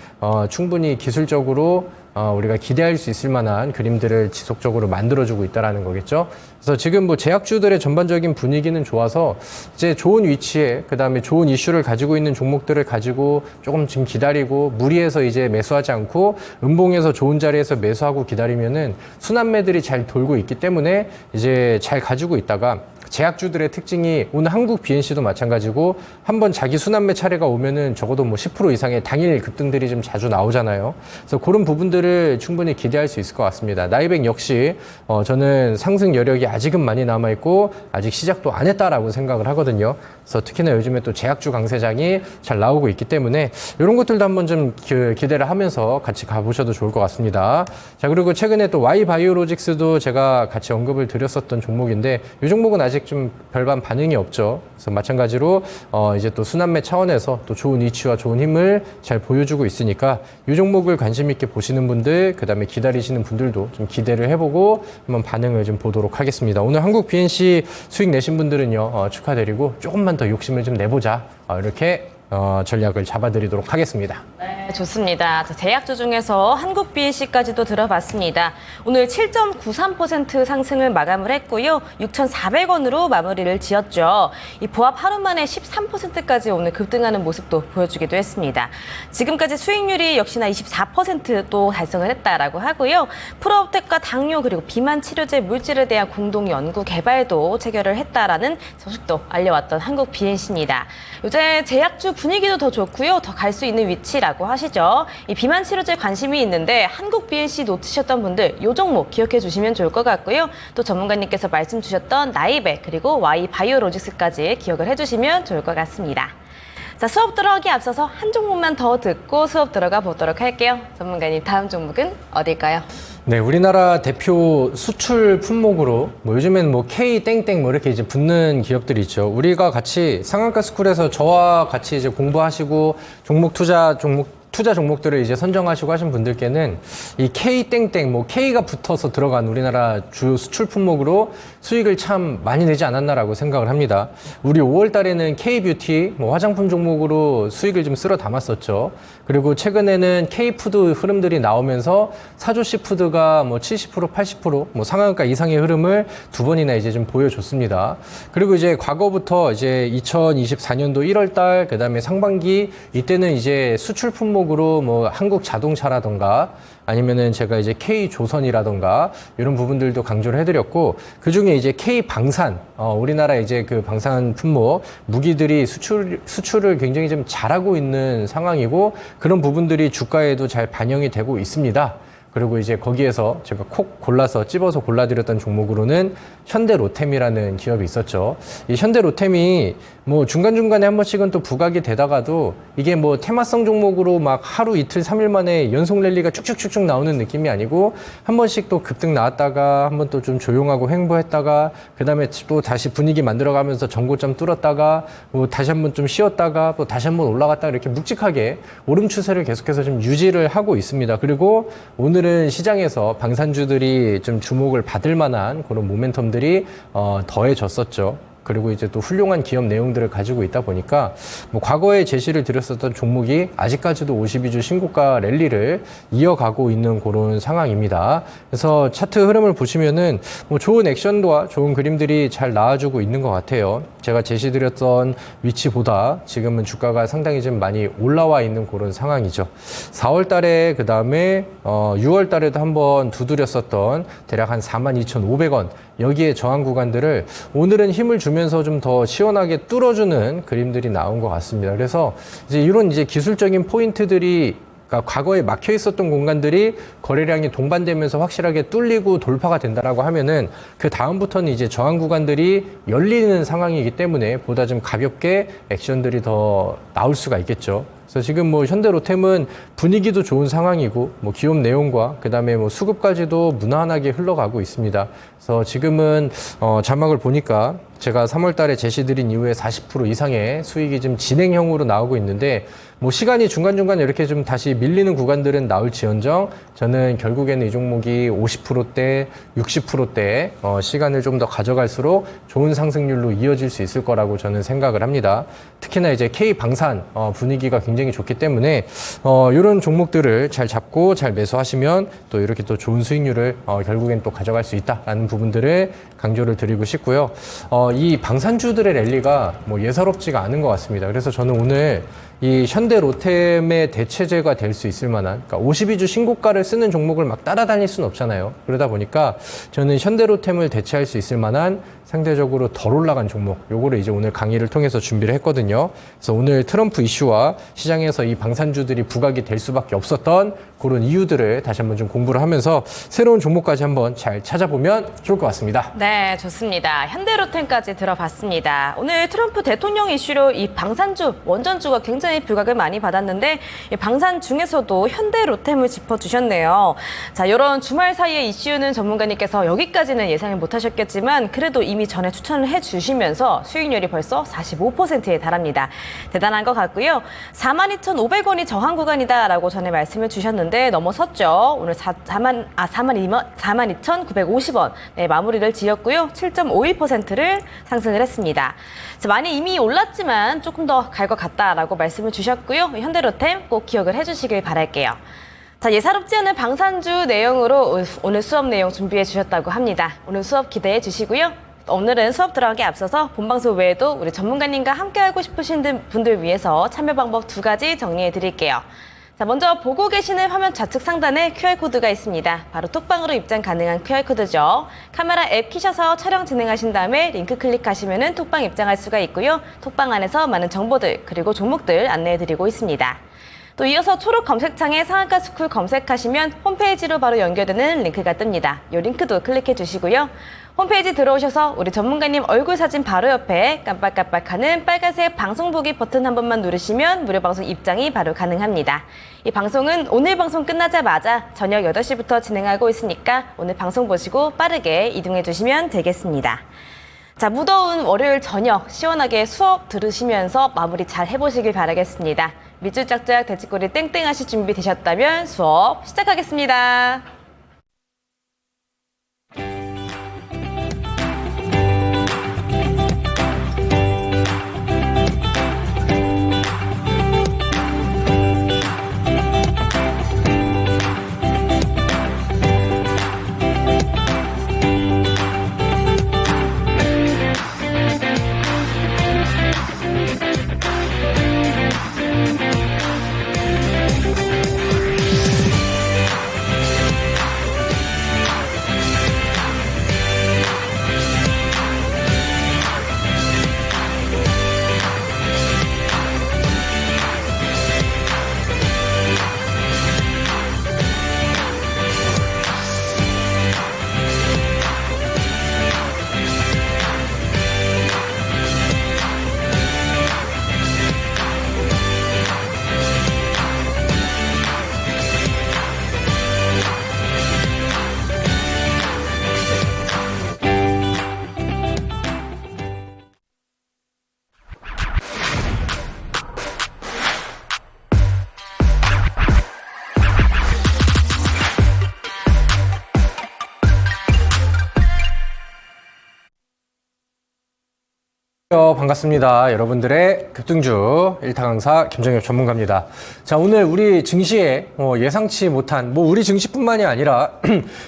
충분히 기술적으로 우리가 기대할 수 있을 만한 그림들을 지속적으로 만들어주고 있다는 거겠죠. 그래서 지금 뭐 제약주들의 전반적인 분위기는 좋아서 이제 좋은 위치에 그다음에 좋은 이슈를 가지고 있는 종목들을 가지고 조금 지금 기다리고 무리해서 이제 매수하지 않고 음봉에서 좋은 자리에서 매수하고 기다리면은 순환매들이 잘 돌고 있기 때문에 이제 잘 가지고 있다가 제약주들의 특징이 오늘 한국 BNC도 마찬가지고 한번 자기 순환매 차례가 오면은 적어도 뭐 10% 이상의 당일 급등들이 좀 자주 나오잖아요. 그래서 그런 부분들을 충분히 기대할 수 있을 것 같습니다. 나이백 역시 저는 상승 여력이 아직은 많이 남아있고 아직 시작도 안 했다라고 생각을 하거든요. 그래서 특히나 요즘에 또 제약주 강세장이 잘 나오고 있기 때문에 이런 것들도 한번 좀 기대를 하면서 같이 가보셔도 좋을 것 같습니다. 자, 그리고 최근에 또 Y바이오로직스도 제가 같이 언급을 드렸었던 종목인데 이 종목은 아직 좀 별반 반응이 없죠. 그래서 마찬가지로 이제 또 순환매 차원에서 또 좋은 위치와 좋은 힘을 잘 보여주고 있으니까 이 종목을 관심 있게 보시는 분들, 그 다음에 기다리시는 분들도 좀 기대를 해보고 한번 반응을 좀 보도록 하겠습니다. 오늘 한국 BNC 수익 내신 분들은요 축하드리고 조금만 더 욕심을 좀 내보자 이렇게 전략을 잡아드리도록 하겠습니다. 네, 좋습니다. 자, 제약주 중에서 한국 BNC까지도 들어봤습니다. 오늘 7.93% 상승을 마감을 했고요. 6,400원으로 마무리를 지었죠. 이 보합 하루 만에 13%까지 오늘 급등하는 모습도 보여주기도 했습니다. 지금까지 수익률이 역시나 24%또 달성을 했다라고 하고요. 프로옵텍과 당뇨 그리고 비만 치료제 물질에 대한 공동 연구 개발도 체결을 했다라는 소식도 알려왔던 한국 BNC입니다. 요새 제약주 분위기도 더 좋고요. 더 갈 수 있는 위치라고 하시죠. 이 비만 치료제 관심이 있는데 한국 BNC 놓치셨던 분들 이 종목 기억해 주시면 좋을 것 같고요. 또 전문가님께서 말씀 주셨던 나이백 그리고 Y 바이오로직스까지 기억을 해주시면 좋을 것 같습니다. 자, 수업 들어가기 앞서서 한 종목만 더 듣고 수업 들어가 보도록 할게요. 전문가님 다음 종목은 어딜까요? 네, 우리나라 대표 수출 품목으로 요즘엔 K 땡땡 이렇게 이제 붙는 기업들이 있죠. 우리가 같이 상한가 스쿨에서 저와 같이 이제 공부하시고 투자 종목들을 이제 선정하시고 하신 분들께는 이 K 땡땡 K가 붙어서 들어간 우리나라 주요 수출 품목으로 수익을 참 많이 내지 않았나라고 생각을 합니다. 우리 5월 달에는 K 뷰티 화장품 종목으로 수익을 좀 쓸어 담았었죠. 그리고 최근에는 K 푸드 흐름들이 나오면서 사조씨 푸드가 70% 80% 상한가 이상의 흐름을 두 번이나 이제 좀 보여줬습니다. 그리고 이제 과거부터 이제 2024년도 1월 달 그다음에 상반기 이때는 이제 수출 품목으로 한국 자동차라던가 아니면은 제가 이제 K조선이라던가 이런 부분들도 강조를 해드렸고 그 중에 이제 K방산 우리나라 이제 그 방산 품목 무기들이 수출을 굉장히 좀 잘하고 있는 상황이고 그런 부분들이 주가에도 잘 반영이 되고 있습니다. 그리고 이제 거기에서 제가 콕 골라서 찝어서 골라드렸던 종목으로는 현대로템이라는 기업이 있었죠. 이 현대로템이 중간중간에 한 번씩은 또 부각이 되다가도 이게 테마성 종목으로 막 하루 이틀 3일 만에 연속 랠리가 쭉쭉쭉쭉 나오는 느낌이 아니고 한 번씩 또 급등 나왔다가 한 번 또 좀 조용하고 횡보했다가 그 다음에 또 다시 분위기 만들어가면서 전고점 뚫었다가 다시 한 번 좀 쉬었다가 또 다시 한 번 올라갔다가 이렇게 묵직하게 오름 추세를 계속해서 좀 유지를 하고 있습니다. 그리고 오늘은 시장에서 방산주들이 좀 주목을 받을 만한 그런 모멘텀들이 더해졌었죠. 그리고 이제 또 훌륭한 기업 내용들을 가지고 있다 보니까 과거에 제시를 드렸었던 종목이 아직까지도 52주 신고가 랠리를 이어가고 있는 그런 상황입니다. 그래서 차트 흐름을 보시면은 좋은 액션과 좋은 그림들이 잘 나와주고 있는 것 같아요. 제가 제시드렸던 위치보다 지금은 주가가 상당히 좀 많이 올라와 있는 그런 상황이죠. 4월 달에 그 다음에 6월 달에도 한번 두드렸었던 대략 한 42,500원 여기에 저항 구간들을 오늘은 힘을 주면서 좀 더 시원하게 뚫어주는 그림들이 나온 것 같습니다. 그래서 이제 이런 이제 기술적인 포인트들이 그러니까 과거에 막혀 있었던 공간들이 거래량이 동반되면서 확실하게 뚫리고 돌파가 된다라고 하면은 그 다음부터는 이제 저항 구간들이 열리는 상황이기 때문에 보다 좀 가볍게 액션들이 더 나올 수가 있겠죠. 그래서 지금 현대로템은 분위기도 좋은 상황이고 기업 내용과 그다음에 수급까지도 무난하게 흘러가고 있습니다. 그래서 지금은 자막을 보니까 제가 3월 달에 제시드린 이후에 40% 이상의 수익이 좀 진행형으로 나오고 있는데 시간이 중간중간 이렇게 좀 다시 밀리는 구간들은 나올지언정 저는 결국에는 이 종목이 50%대, 60%대 시간을 좀 더 가져갈수록 좋은 상승률로 이어질 수 있을 거라고 저는 생각을 합니다. 특히나 이제 K방산 분위기가 굉장히 좋기 때문에 이런 종목들을 잘 잡고 잘 매수하시면 또 이렇게 또 좋은 수익률을 결국엔 또 가져갈 수 있다라는 부분들을 강조를 드리고 싶고요. 이 방산주들의 랠리가 예사롭지가 않은 것 같습니다. 그래서 저는 오늘 이 현대로템의 대체제가 될 수 있을 만한, 그러니까 52주 신고가를 쓰는 종목을 막 따라다닐 수는 없잖아요. 그러다 보니까 저는 현대로템을 대체할 수 있을 만한 상대적으로 덜 올라간 종목, 요거를 이제 오늘 강의를 통해서 준비를 했거든요. 그래서 오늘 트럼프 이슈와 시장에서 이 방산주들이 부각이 될 수밖에 없었던 그런 이유들을 다시 한번 좀 공부를 하면서 새로운 종목까지 한번 잘 찾아보면 좋을 것 같습니다. 네, 좋습니다. 현대로템까지 들어봤습니다. 오늘 트럼프 대통령 이슈로 이 방산주, 원전주가 굉장히 부각을 많이 받았는데 이 방산 중에서도 현대로템을 짚어주셨네요. 자, 이런 주말 사이의 이슈는 전문가님께서 여기까지는 예상을 못하셨겠지만 그래도 이미 전에 추천을 해주시면서 수익률이 벌써 45%에 달합니다. 대단한 것 같고요. 42,500원이 저항 구간이다라고 전에 말씀을 주셨는데 넘었는데 넘어섰죠. 오늘 42,950원 네, 마무리를 지었고요. 7.51%를 상승을 했습니다. 많이 이미 올랐지만 조금 더 갈 것 같다라고 말씀을 주셨고요. 현대로템 꼭 기억을 해주시길 바랄게요. 자, 예사롭지 않은 방산주 내용으로 오늘 수업 내용 준비해 주셨다고 합니다. 오늘 수업 기대해 주시고요. 오늘은 수업 들어가기 앞서서 본방송 외에도 우리 전문가님과 함께하고 싶으신 분들 위해서 참여 방법 2가지 정리해 드릴게요. 자, 먼저 보고 계시는 화면 좌측 상단에 QR코드가 있습니다. 바로 톡방으로 입장 가능한 QR코드죠. 카메라 앱 키셔서 촬영 진행하신 다음에 링크 클릭하시면 톡방 입장할 수가 있고요. 톡방 안에서 많은 정보들 그리고 종목들 안내해 드리고 있습니다. 또 이어서 초록 검색창에 상한가 스쿨 검색하시면 홈페이지로 바로 연결되는 링크가 뜹니다. 이 링크도 클릭해 주시고요. 홈페이지 들어오셔서 우리 전문가님 얼굴 사진 바로 옆에 깜빡깜빡하는 빨간색 방송 보기 버튼 한 번만 누르시면 무료 방송 입장이 바로 가능합니다. 이 방송은 오늘 방송 끝나자마자 저녁 8시부터 진행하고 있으니까 오늘 방송 보시고 빠르게 이동해 주시면 되겠습니다. 자, 무더운 월요일 저녁 시원하게 수업 들으시면서 마무리 잘 해보시길 바라겠습니다. 밑줄 짝짝 대치꼬리 땡땡 하실 준비 되셨다면 수업 시작하겠습니다. 반갑습니다. 여러분들의 급등주 1타 강사 김정엽 전문가입니다. 자, 오늘 우리 증시에 예상치 못한, 우리 증시뿐만이 아니라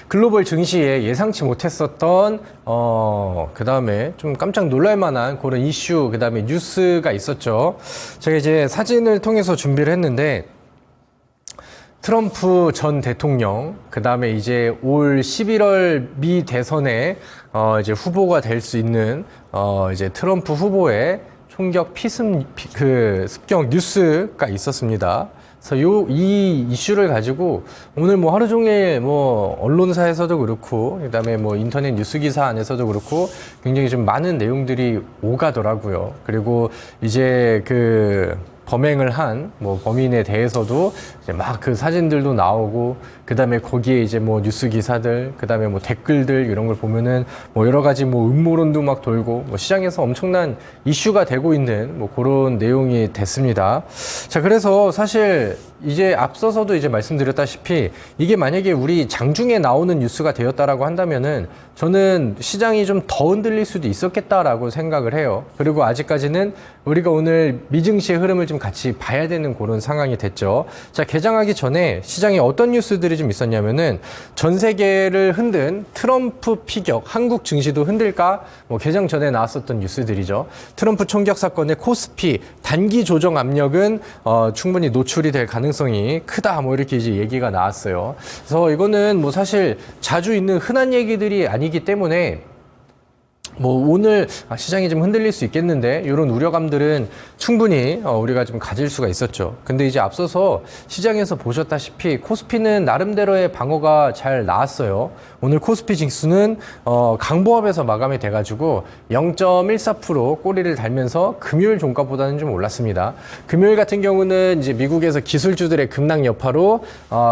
글로벌 증시에 예상치 못했었던 그 다음에 좀 깜짝 놀랄만한 그런 이슈, 그 다음에 뉴스가 있었죠. 제가 이제 사진을 통해서 준비를 했는데, 트럼프 전 대통령, 그 다음에 이제 올 11월 미 대선에 이제 후보가 될 수 있는 이제 트럼프 후보의 총격 습격 뉴스가 있었습니다. 그래서 이 이슈를 가지고 오늘 하루 종일 언론사에서도 그렇고, 그 다음에 인터넷 뉴스 기사 안에서도 그렇고 굉장히 좀 많은 내용들이 오가더라고요. 그리고 이제 범행을 한 범인에 대해서도 이제 막 그 사진들도 나오고, 그 다음에 거기에 이제 뉴스 기사들, 그 다음에 댓글들 이런 걸 보면은 여러 가지 음모론도 막 돌고 시장에서 엄청난 이슈가 되고 있는 그런 내용이 됐습니다. 자, 그래서 사실 이제 앞서서도 이제 말씀드렸다시피 이게 만약에 우리 장중에 나오는 뉴스가 되었다라고 한다면은 저는 시장이 좀 더 흔들릴 수도 있었겠다라고 생각을 해요. 그리고 아직까지는 우리가 오늘 미증시의 흐름을 좀 같이 봐야 되는 그런 상황이 됐죠. 자, 개장하기 전에 시장에 어떤 뉴스들이 좀 있었냐면은 전 세계를 흔든 트럼프 피격, 한국 증시도 흔들까? 개장 전에 나왔었던 뉴스들이죠. 트럼프 총격 사건의 코스피 단기 조정 압력은 충분히 노출이 될 가능성이 크다. 이렇게 이제 얘기가 나왔어요. 그래서 이거는 사실 자주 있는 흔한 얘기들이 아니기 때문에 오늘 시장이 좀 흔들릴 수 있겠는데 이런 우려감들은 충분히 우리가 좀 가질 수가 있었죠. 근데 이제 앞서서 시장에서 보셨다시피 코스피는 나름대로의 방어가 잘 나왔어요. 오늘 코스피 지수는 강보합에서 마감이 돼가지고 0.14% 꼬리를 달면서 금요일 종가보다는 좀 올랐습니다. 금요일 같은 경우는 이제 미국에서 기술주들의 급락 여파로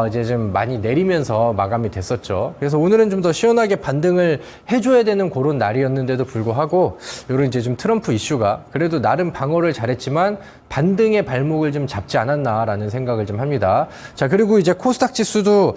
이제 좀 많이 내리면서 마감이 됐었죠. 그래서 오늘은 좀 더 시원하게 반등을 해줘야 되는 그런 날이었는데 있었는데도 불구하고 이런 이제 좀 트럼프 이슈가 그래도 나름 방어를 잘했지만 반등의 발목을 좀 잡지 않았나라는 생각을 좀 합니다. 자, 그리고 이제 코스닥 지수도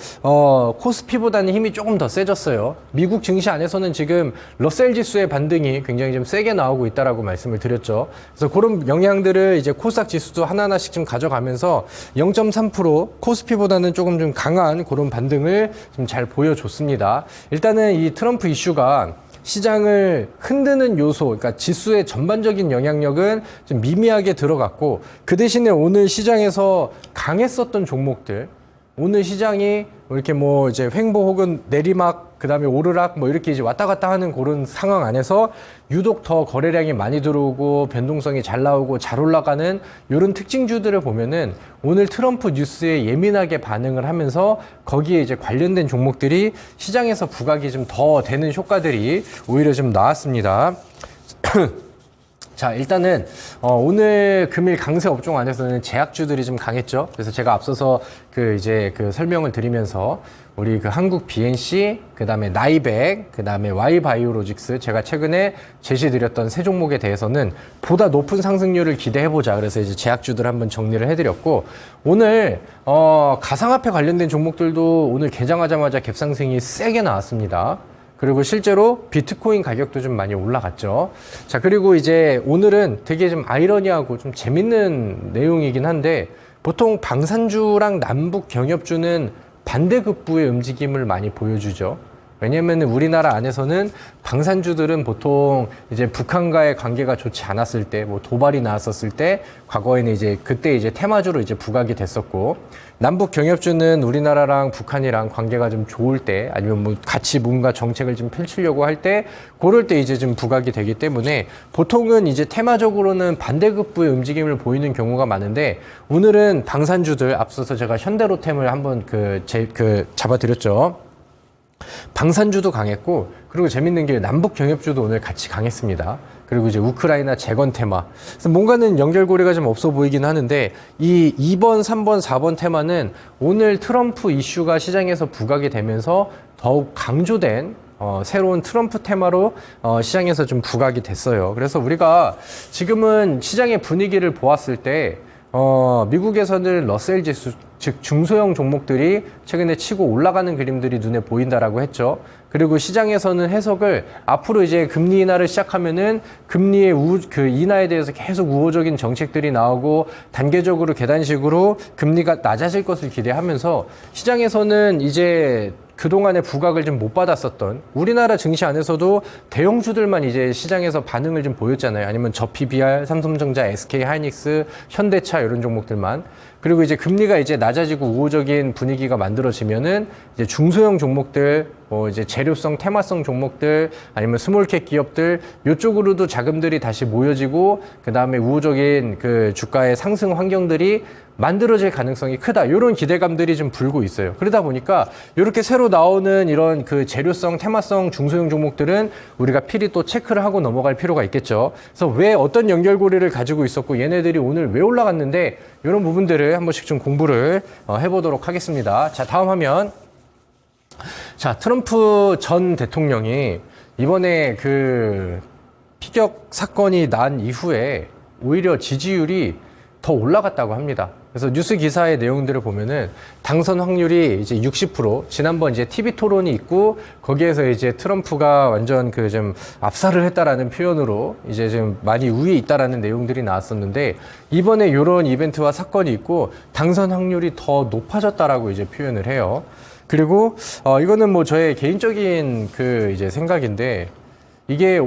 코스피보다는 힘이 조금 더 세졌어요. 미국 증시 안에서는 지금 러셀 지수의 반등이 굉장히 좀 세게 나오고 있다라고 말씀을 드렸죠. 그래서 그런 영향들을 이제 코스닥 지수도 하나하나씩 좀 가져가면서 0.3% 코스피보다는 조금 좀 강한 그런 반등을 좀 잘 보여줬습니다. 일단은 이 트럼프 이슈가 시장을 흔드는 요소, 그러니까 지수의 전반적인 영향력은 좀 미미하게 들어갔고, 그 대신에 오늘 시장에서 강했었던 종목들, 오늘 시장이 이렇게 뭐 이제 횡보 혹은 내리막, 그 다음에 오르락 뭐 이렇게 이제 왔다 갔다 하는 그런 상황 안에서 유독 더 거래량이 많이 들어오고 변동성이 잘 나오고 잘 올라가는 이런 특징주들을 보면은 오늘 트럼프 뉴스에 예민하게 반응을 하면서 거기에 이제 관련된 종목들이 시장에서 부각이 좀 더 되는 효과들이 오히려 좀 나왔습니다. 자, 일단은 오늘 금일 강세 업종 안에서는 제약주들이 좀 강했죠. 그래서 제가 앞서서 이제 설명을 드리면서 우리 한국 BNC, 그다음에 나이백, 그다음에 Y바이오로직스 제가 최근에 제시드렸던 세 종목에 대해서는 보다 높은 상승률을 기대해 보자. 그래서 이제 제약주들 한번 정리를 해드렸고, 오늘 가상화폐 관련된 종목들도 오늘 개장하자마자 갭상승이 세게 나왔습니다. 그리고 실제로 비트코인 가격도 좀 많이 올라갔죠. 자, 그리고 이제 오늘은 되게 좀 아이러니하고 좀 재밌는 내용이긴 한데, 보통 방산주랑 남북 경협주는 반대급부의 움직임을 많이 보여주죠. 왜냐면 우리나라 안에서는 방산주들은 보통 이제 북한과의 관계가 좋지 않았을 때, 뭐 도발이 나왔었을 때, 과거에는 이제 그때 이제 테마주로 이제 부각이 됐었고, 남북 경협주는 우리나라랑 북한이랑 관계가 좀 좋을 때, 아니면 뭐 같이 뭔가 정책을 좀 펼치려고 할 때, 그럴 때 이제 좀 부각이 되기 때문에 보통은 이제 테마적으로는 반대급부의 움직임을 보이는 경우가 많은데, 오늘은 방산주들 앞서서 제가 현대로템을 한번 잡아드렸죠. 방산주도 강했고, 그리고 재밌는 게 남북 경협주도 오늘 같이 강했습니다. 그리고 이제 우크라이나 재건 테마. 그래서 뭔가는 연결고리가 좀 없어 보이긴 하는데, 이 2번, 3번, 4번 테마는 오늘 트럼프 이슈가 시장에서 부각이 되면서 더욱 강조된 새로운 트럼프 테마로 시장에서 좀 부각이 됐어요. 그래서 우리가 지금은 시장의 분위기를 보았을 때 미국에서는 러셀 지수, 즉 중소형 종목들이 최근에 치고 올라가는 그림들이 눈에 보인다라고 했죠. 그리고 시장에서는 해석을 앞으로 이제 금리 인하를 시작하면은 금리의 인하에 대해서 계속 우호적인 정책들이 나오고 단계적으로 계단식으로 금리가 낮아질 것을 기대하면서 시장에서는 이제 그동안의 부각을 좀 못 받았었던 우리나라 증시 안에서도 대형주들만 이제 시장에서 반응을 좀 보였잖아요. 아니면 PBR, 삼성전자, SK하이닉스, 현대차 이런 종목들만. 그리고 이제 금리가 이제 낮아지고 우호적인 분위기가 만들어지면은 이제 중소형 종목들, 이제 재료성, 테마성 종목들, 아니면 스몰캡 기업들, 요쪽으로도 자금들이 다시 모여지고, 그 다음에 우호적인 주가의 상승 환경들이 만들어질 가능성이 크다. 이런 기대감들이 좀 불고 있어요. 그러다 보니까 이렇게 새로 나오는 이런 재료성, 테마성 중소형 종목들은 우리가 필히 또 체크를 하고 넘어갈 필요가 있겠죠. 그래서 왜 어떤 연결고리를 가지고 있었고 얘네들이 오늘 왜 올라갔는데 이런 부분들을 한 번씩 좀 공부를 해보도록 하겠습니다. 자, 다음 화면. 자, 트럼프 전 대통령이 이번에 피격 사건이 난 이후에 오히려 지지율이 더 올라갔다고 합니다. 그래서 뉴스 기사의 내용들을 보면은 당선 확률이 이제 60%, 지난번 이제 TV 토론이 있고 거기에서 이제 트럼프가 완전 좀 압살을 했다라는 표현으로 이제 좀 많이 우위에 있다라는 내용들이 나왔었는데, 이번에 이런 이벤트와 사건이 있고 당선 확률이 더 높아졌다라고 이제 표현을 해요. 그리고 이거는 뭐 저의 개인적인 이제 생각인데, 이게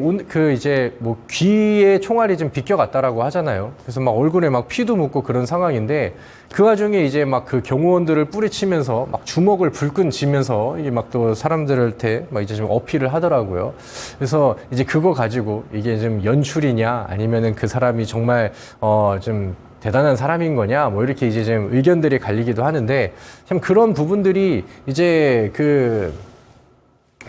이제 뭐 귀에 총알이 좀 비껴갔다라고 하잖아요. 그래서 막 얼굴에 막 피도 묻고 그런 상황인데, 그 와중에 이제 막 경호원들을 뿌리치면서 막 주먹을 불끈 쥐면서 이게 막 또 사람들한테 막 이제 좀 어필을 하더라고요. 그래서 이제 그거 가지고 이게 좀 연출이냐 아니면은 그 사람이 정말 좀 대단한 사람인 거냐 뭐 이렇게 이제 좀 의견들이 갈리기도 하는데, 참 그런 부분들이 이제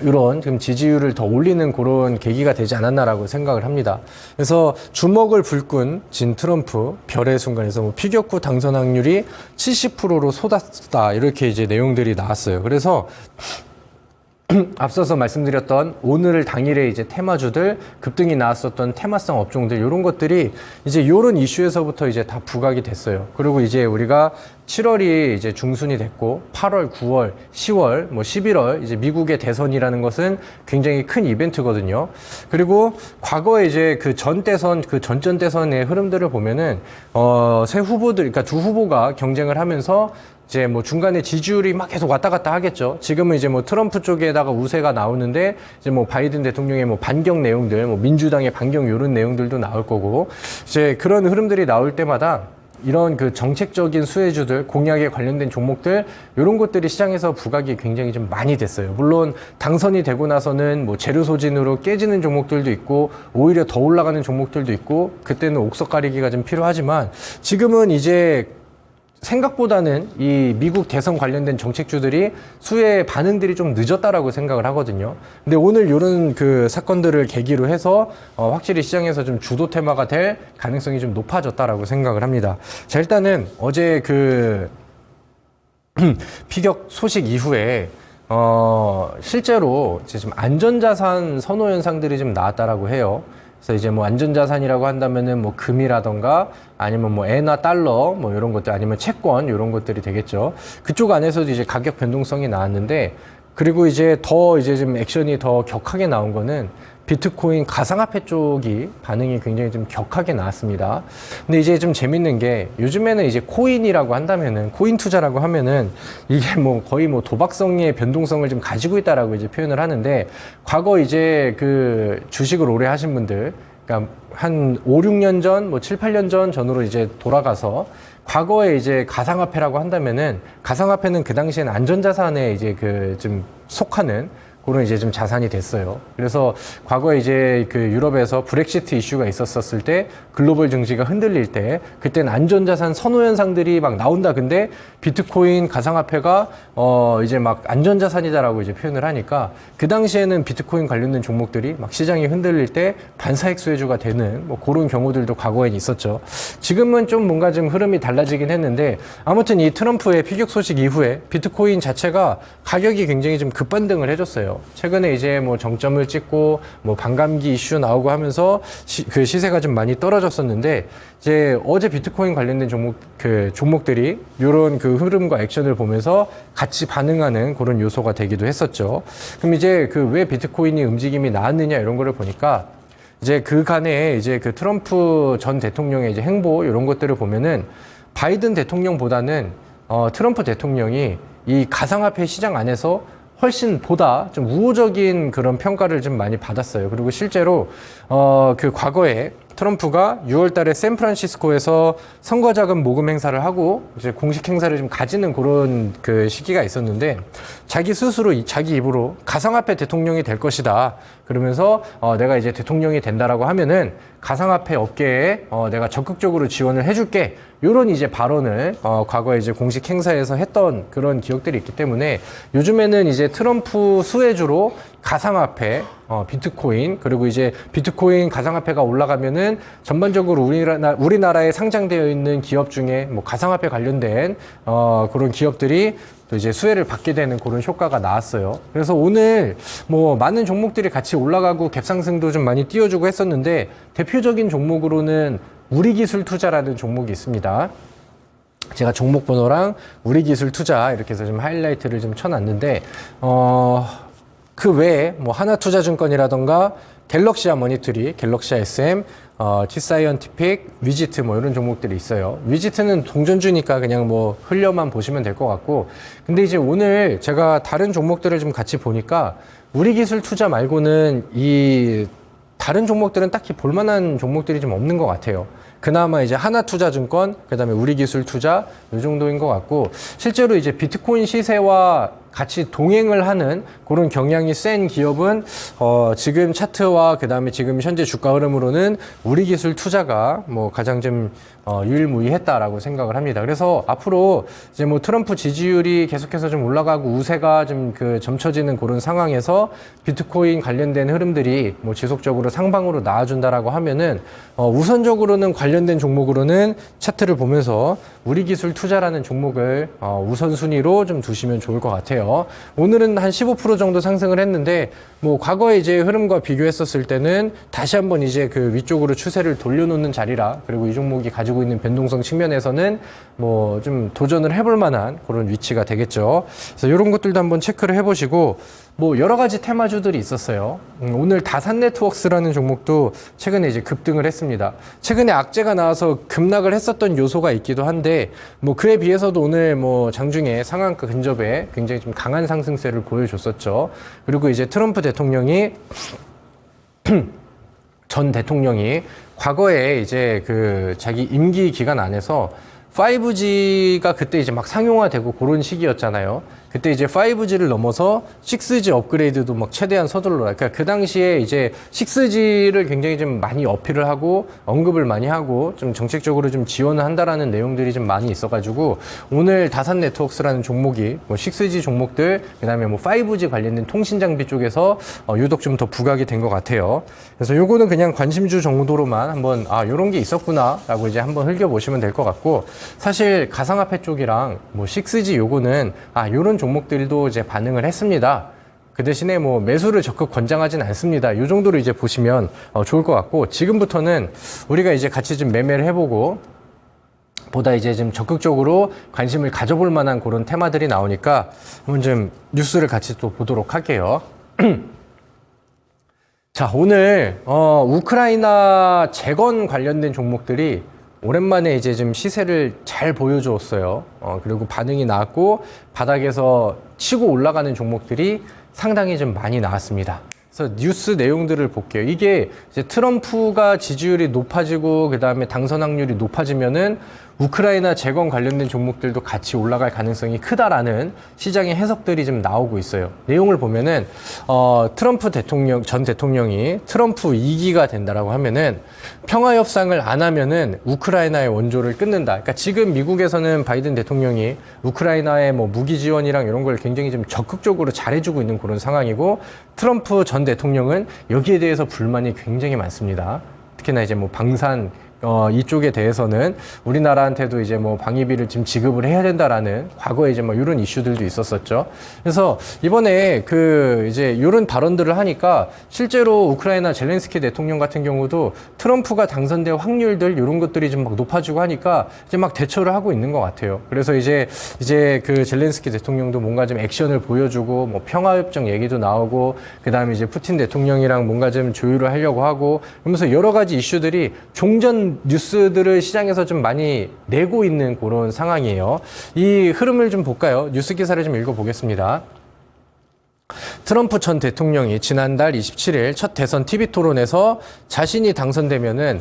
이런 지금 지지율을 더 올리는 그런 계기가 되지 않았나라고 생각을 합니다. 그래서 주먹을 불끈 진 트럼프 별의 순간에서 뭐 피격 후 당선 확률이 70%로 쏟았다 이렇게 이제 내용들이 나왔어요. 그래서 앞서서 말씀드렸던 오늘 당일에 이제 테마주들 급등이 나왔었던 테마성 업종들 이런 것들이 이제 이런 이슈에서부터 이제 다 부각이 됐어요. 그리고 이제 우리가 7월이 이제 중순이 됐고 8월, 9월, 10월, 뭐 11월 이제 미국의 대선이라는 것은 굉장히 큰 이벤트거든요. 그리고 과거에 이제 그 전 대선, 그 전전 대선의 흐름들을 보면은 새 후보들, 그러니까 두 후보가 경쟁을 하면서 이제 뭐 중간에 지지율이 막 계속 왔다 갔다 하겠죠. 지금은 이제 뭐 트럼프 쪽에다가 우세가 나오는데 이제 뭐 바이든 대통령의 뭐 반경 내용들, 뭐 민주당의 반경 이런 내용들도 나올 거고 이제 그런 흐름들이 나올 때마다 이런 그 정책적인 수혜주들, 공약에 관련된 종목들 이런 것들이 시장에서 부각이 굉장히 좀 많이 됐어요. 물론 당선이 되고 나서는 뭐 재료 소진으로 깨지는 종목들도 있고 오히려 더 올라가는 종목들도 있고 그때는 옥석 가리기가 좀 필요하지만 지금은 이제 생각보다는 이 미국 대선 관련된 정책주들이 수혜 반응들이 좀 늦었다라고 생각을 하거든요. 근데 오늘 이런 그 사건들을 계기로 해서 확실히 시장에서 좀 주도 테마가 될 가능성이 좀 높아졌다라고 생각을 합니다. 자, 일단은 어제 그 피격 소식 이후에 실제로 이제 좀 안전자산 선호 현상들이 좀 나왔다라고 해요. 그래서 이제 뭐 안전자산이라고 한다면은 뭐 금이라던가 아니면 뭐 엔화 달러 뭐 이런 것들 아니면 채권 이런 것들이 되겠죠. 그쪽 안에서도 이제 가격 변동성이 나왔는데 그리고 이제 더 이제 좀 액션이 더 격하게 나온 거는 비트코인 가상화폐 쪽이 반응이 굉장히 좀 격하게 나왔습니다. 근데 이제 좀 재밌는 게 요즘에는 이제 코인이라고 한다면은 코인 투자라고 하면은 이게 뭐 거의 뭐 도박성의 변동성을 좀 가지고 있다라고 이제 표현을 하는데 과거 이제 그 주식을 오래 하신 분들 그러니까 한 5, 6년 전, 뭐 7, 8년 전으로 이제 돌아가서 과거에 이제 가상화폐라고 한다면은 가상화폐는 그 당시에는 안전자산에 이제 그 좀 속하는 그런 이제 좀 자산이 됐어요. 그래서 과거에 이제 그 유럽에서 브렉시트 이슈가 있었을 때 글로벌 증시가 흔들릴 때 그때는 안전자산 선호 현상들이 막 나온다. 근데 비트코인 가상화폐가 이제 막 안전자산이다라고 이제 표현을 하니까 그 당시에는 비트코인 관련된 종목들이 막 시장이 흔들릴 때 반사익 수혜주가 되는 뭐 그런 경우들도 과거엔 있었죠. 지금은 좀 뭔가 좀 흐름이 달라지긴 했는데 아무튼 이 트럼프의 피격 소식 이후에 비트코인 자체가 가격이 굉장히 좀 급반등을 해줬어요. 최근에 이제 뭐 정점을 찍고 뭐 반감기 이슈 나오고 하면서 그 시세가 좀 많이 떨어졌었는데 이제 어제 비트코인 관련된 종목들이 이런 그 흐름과 액션을 보면서 같이 반응하는 그런 요소가 되기도 했었죠. 그럼 이제 그 왜 비트코인이 움직임이 나왔느냐 이런 거를 보니까 이제 그간에 이제 그 트럼프 전 대통령의 이제 행보 이런 것들을 보면은 바이든 대통령보다는 트럼프 대통령이 이 가상화폐 시장 안에서 훨씬 보다 좀 우호적인 그런 평가를 좀 많이 받았어요. 그리고 실제로 그 과거에 트럼프가 6월 달에 샌프란시스코에서 선거자금 모금 행사를 하고 이제 공식 행사를 좀 가지는 그런 그 시기가 있었는데 자기 스스로 자기 입으로 가상화폐 대통령이 될 것이다. 그러면서 내가 이제 대통령이 된다라고 하면은 가상화폐 업계에 내가 적극적으로 지원을 해줄게. 이런 이제 발언을 과거에 이제 공식 행사에서 했던 그런 기억들이 있기 때문에 요즘에는 이제 트럼프 수혜주로 가상화폐, 비트코인, 그리고 이제 비트코인 가상화폐가 올라가면은 전반적으로 우리나라에 상장되어 있는 기업 중에 뭐 가상화폐 관련된 그런 기업들이 또 이제 수혜를 받게 되는 그런 효과가 나왔어요. 그래서 오늘 뭐 많은 종목들이 같이 올라가고 갭상승도 좀 많이 띄워주고 했었는데 대표적인 종목으로는 우리기술투자라는 종목이 있습니다. 제가 종목 번호랑 우리기술투자 이렇게 해서 좀 하이라이트를 좀 쳐놨는데 그 외에 뭐 하나투자증권이라던가 갤럭시아 머니터리, 갤럭시아 SM, T사이언티픽, 위지트 뭐 이런 종목들이 있어요. 위지트는 동전주니까 그냥 뭐 흘려만 보시면 될 것 같고 근데 이제 오늘 제가 다른 종목들을 좀 같이 보니까 우리기술투자 말고는 이 다른 종목들은 딱히 볼만한 종목들이 좀 없는 것 같아요. 그나마 이제 하나투자증권, 그 다음에 우리기술투자 이 정도인 것 같고 실제로 이제 비트코인 시세와 같이 동행을 하는 그런 경향이 센 기업은 지금 차트와 그 다음에 지금 현재 주가 흐름으로는 우리기술투자가 뭐 가장 좀 유일무이했다라고 생각을 합니다. 그래서 앞으로 이제 뭐 트럼프 지지율이 계속해서 좀 올라가고 우세가 좀 그 점쳐지는 그런 상황에서 비트코인 관련된 흐름들이 뭐 지속적으로 상방으로 나와준다라고 하면은 우선적으로는 관련된 종목으로는 차트를 보면서 우리기술투자라는 종목을 우선순위로 좀 두시면 좋을 것 같아요. 있네요. 오늘은 한 15% 정도 상승을 했는데 뭐 과거의 이제 흐름과 비교했었을 때는 다시 한번 이제 그 위쪽으로 추세를 돌려놓는 자리라, 그리고 이 종목이 가지고 있는 변동성 측면에서는 뭐 좀 도전을 해볼 만한 그런 위치가 되겠죠. 그래서 이런 것들도 한번 체크를 해보시고, 뭐 여러 가지 테마주들이 있었어요. 오늘 다산네트워크스라는 종목도 최근에 이제 급등을 했습니다. 최근에 악재가 나와서 급락을 했었던 요소가 있기도 한데, 뭐 그에 비해서도 오늘 뭐 장중에 상한가 근접에 굉장히 좀 강한 상승세를 보여줬었죠. 그리고 이제 트럼프 대통령이 전 대통령이 과거에 이제 그 자기 임기 기간 안에서 5G가 그때 이제 막 상용화되고 그런 시기였잖아요. 그때 이제 5G를 넘어서 6G 업그레이드도 막 최대한 서둘러라. 그러니까 그 당시에 이제 6G를 굉장히 좀 많이 어필을 하고 언급을 많이 하고 좀 정책적으로 좀 지원을 한다라는 내용들이 좀 많이 있어가지고 오늘 다산네트워크스라는 종목이 뭐 6G 종목들, 그다음에 뭐 5G 관련된 통신 장비 쪽에서 유독 좀 더 부각이 된 것 같아요. 그래서 요거는 그냥 관심주 정도로만 한번 요런 게 있었구나라고 이제 한번 흘겨보시면 될 것 같고, 사실 가상화폐 쪽이랑 뭐 6G 요거는 요런 종목들도 이제 반응을 했습니다. 그 대신에 뭐 매수를 적극 권장하진 않습니다. 이 정도로 이제 보시면 좋을 것 같고, 지금부터는 우리가 이제 같이 좀 매매를 해보고 보다 이제 좀 적극적으로 관심을 가져볼 만한 그런 테마들이 나오니까 한번 좀 뉴스를 같이 또 보도록 할게요. 자, 오늘 우크라이나 재건 관련된 종목들이 오랜만에 이제 좀 시세를 잘 보여주었어요. 그리고 반응이 나왔고 바닥에서 치고 올라가는 종목들이 상당히 좀 많이 나왔습니다. 그래서 뉴스 내용들을 볼게요. 이게 이제 트럼프가 지지율이 높아지고 그 다음에 당선 확률이 높아지면은 우크라이나 재건 관련된 종목들도 같이 올라갈 가능성이 크다라는 시장의 해석들이 좀 나오고 있어요. 내용을 보면은 트럼프 전 대통령이 트럼프 2기가 된다라고 하면은 평화 협상을 안 하면은 우크라이나의 원조를 끊는다. 그러니까 지금 미국에서는 바이든 대통령이 우크라이나의 뭐 무기 지원이랑 이런 걸 굉장히 좀 적극적으로 잘해주고 있는 그런 상황이고, 트럼프 전 대통령은 여기에 대해서 불만이 굉장히 많습니다. 특히나 이제 뭐 방산 이쪽에 대해서는 우리나라한테도 이제 뭐 방위비를 지금 지급을 해야 된다라는 과거에 이제 뭐 이런 이슈들도 있었었죠. 그래서 이번에 그 이제 이런 발언들을 하니까 실제로 우크라이나 젤렌스키 대통령 같은 경우도 트럼프가 당선될 확률들 이런 것들이 좀 막 높아지고 하니까 이제 막 대처를 하고 있는 것 같아요. 그래서 이제 그 젤렌스키 대통령도 뭔가 좀 액션을 보여주고 뭐 평화협정 얘기도 나오고 그다음에 이제 푸틴 대통령이랑 뭔가 좀 조율을 하려고 하고, 그러면서 여러 가지 이슈들이 종전 뉴스들을 시장에서 좀 많이 내고 있는 그런 상황이에요. 이 흐름을 좀 볼까요? 뉴스 기사를 좀 읽어보겠습니다. 트럼프 전 대통령이 지난달 27일 첫 대선 TV 토론에서 자신이 당선되면은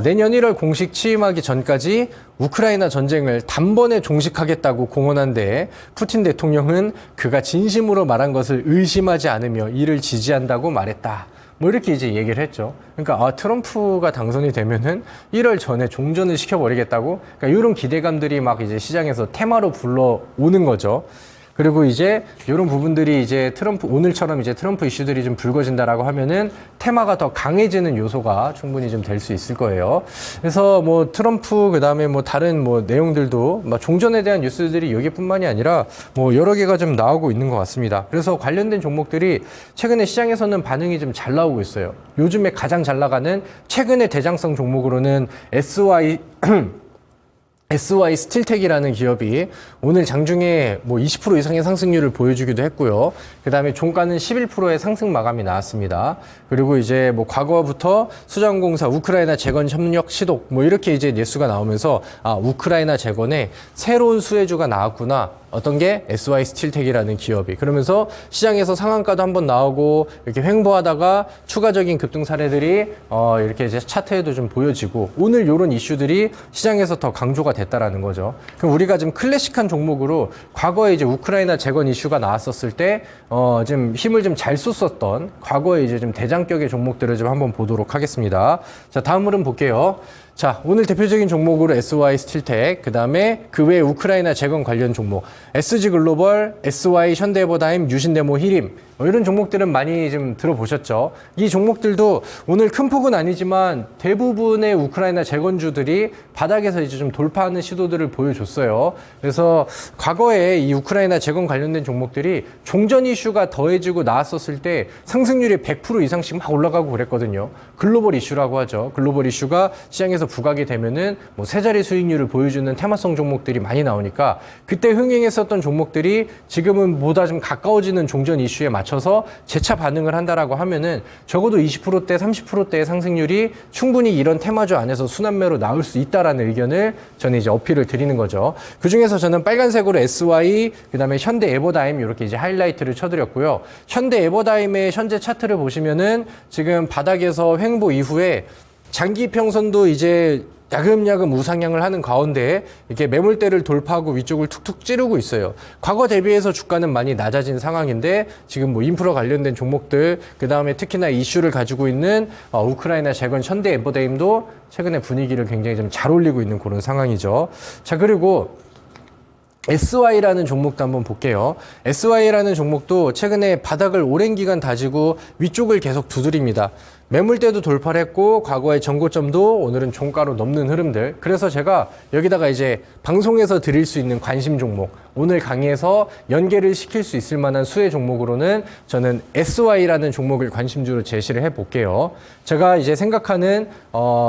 내년 1월 공식 취임하기 전까지 우크라이나 전쟁을 단번에 종식하겠다고 공언한 데에 푸틴 대통령은 그가 진심으로 말한 것을 의심하지 않으며 이를 지지한다고 말했다. 뭐 이렇게 이제 얘기를 했죠. 그러니까 트럼프가 당선이 되면은 1월 전에 종전을 시켜버리겠다고, 그러니까 이런 기대감들이 막 이제 시장에서 테마로 불러오는 거죠. 그리고 이제 이런 부분들이 이제 오늘처럼 이제 트럼프 이슈들이 좀 불거진다라고 하면은 테마가 더 강해지는 요소가 충분히 좀 될 수 있을 거예요. 그래서 뭐 트럼프 그다음에 뭐 다른 뭐 내용들도 뭐 종전에 대한 뉴스들이 여기뿐만이 아니라 뭐 여러 개가 좀 나오고 있는 것 같습니다. 그래서 관련된 종목들이 최근에 시장에서는 반응이 좀 잘 나오고 있어요. 요즘에 가장 잘 나가는 최근의 대장성 종목으로는 SY 스틸텍이라는 기업이 오늘 장중에 뭐 20% 이상의 상승률을 보여주기도 했고요. 그 다음에 종가는 11%의 상승 마감이 나왔습니다. 그리고 이제 뭐 과거부터 수자원공사 우크라이나 재건 협력 시독 뭐 이렇게 이제 뉴스가 나오면서 우크라이나 재건에 새로운 수혜주가 나왔구나. 어떤 게 SY 스틸텍이라는 기업이, 그러면서 시장에서 상한가도 한번 나오고 이렇게 횡보하다가 추가적인 급등 사례들이 이렇게 이제 차트에도 좀 보여지고, 오늘 이런 이슈들이 시장에서 더 강조가 됐다라는 거죠. 그럼 우리가 좀 클래식한 종목으로 과거에 이제 우크라이나 재건 이슈가 나왔었을 때 좀 힘을 좀 잘 쏟았던 과거에 이제 좀 대장격의 종목들을 좀 한번 보도록 하겠습니다. 자, 다음 흐름 볼게요. 자, 오늘 대표적인 종목으로 SY 스틸텍, 그 다음에 그 외에 우크라이나 재건 관련 종목, SG 글로벌, SY 현대해버다임, 유신데모 히림, 이런 종목들은 많이 좀 들어보셨죠. 이 종목들도 오늘 큰 폭은 아니지만 대부분의 우크라이나 재건주들이 바닥에서 이제 좀 돌파하는 시도들을 보여줬어요. 그래서 과거에 이 우크라이나 재건 관련된 종목들이 종전 이슈가 더해지고 나왔었을 때 상승률이 100% 이상씩 막 올라가고 그랬거든요. 글로벌 이슈라고 하죠. 글로벌 이슈가 시장에서 부각이 되면은 뭐 세 자리 수익률을 보여주는 테마성 종목들이 많이 나오니까 그때 흥행했었던 종목들이 지금은 보다 좀 가까워지는 종전 이슈에 맞춰서 재차 반응을 한다라고 하면은 적어도 20%대, 30%대의 상승률이 충분히 이런 테마주 안에서 순환매로 나올 수 있다라는 의견을 저는 이제 어필을 드리는 거죠. 그 중에서 저는 빨간색으로 SY, 그다음에 현대 에버다임 이렇게 이제 하이라이트를 쳐드렸고요. 현대 에버다임의 현재 차트를 보시면은 지금 바닥에서 횡보 이후에 장기 평선도 이제 야금야금 우상향을 하는 가운데 이렇게 매물대를 돌파하고 위쪽을 툭툭 찌르고 있어요. 과거 대비해서 주가는 많이 낮아진 상황인데 지금 뭐 인프라 관련된 종목들, 그 다음에 특히나 이슈를 가지고 있는 우크라이나 재건 현대 에버다임도 최근에 분위기를 굉장히 좀 잘 올리고 있는 그런 상황이죠. 자, 그리고 SY라는 종목도 한번 볼게요. SY라는 종목도 최근에 바닥을 오랜 기간 다지고 위쪽을 계속 두드립니다. 매물대도 돌파를 했고 과거의 전고점도 오늘은 종가로 넘는 흐름들. 그래서 제가 여기다가 이제 방송에서 드릴 수 있는 관심 종목, 오늘 강의에서 연계를 시킬 수 있을 만한 수혜 종목으로는 저는 SY라는 종목을 관심주로 제시를 해볼게요. 제가 이제 생각하는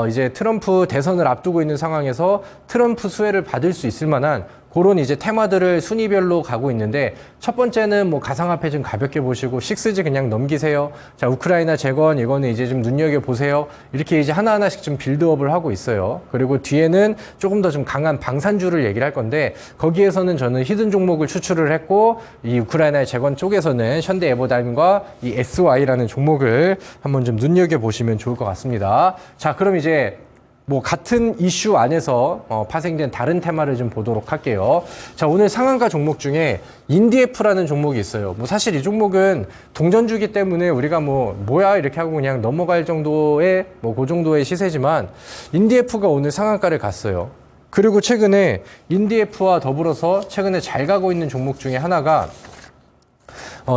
이제 트럼프 대선을 앞두고 있는 상황에서 트럼프 수혜를 받을 수 있을 만한 그런 이제 테마들을 순위별로 가고 있는데, 첫 번째는 뭐 가상화폐 좀 가볍게 보시고 식스지 그냥 넘기세요. 자, 우크라이나 재건 이거는 이제 좀 눈여겨보세요. 이렇게 이제 하나하나씩 좀 빌드업을 하고 있어요. 그리고 뒤에는 조금 더 좀 강한 방산주를 얘기를 할 건데, 거기에서는 저는 히든 종목을 추출을 했고, 이 우크라이나 재건 쪽에서는 현대 에버다임과 이 SY라는 종목을 한번 좀 눈여겨보시면 좋을 것 같습니다. 자, 그럼 이제 뭐 같은 이슈 안에서 파생된 다른 테마를 좀 보도록 할게요. 자, 오늘 상한가 종목 중에 인디에프라는 종목이 있어요. 뭐 사실 이 종목은 동전주기 때문에 우리가 뭐야 이렇게 하고 그냥 넘어갈 정도의 뭐 그 정도의 시세지만, 인디에프가 오늘 상한가를 갔어요. 그리고 최근에 인디에프와 더불어서 최근에 잘 가고 있는 종목 중에 하나가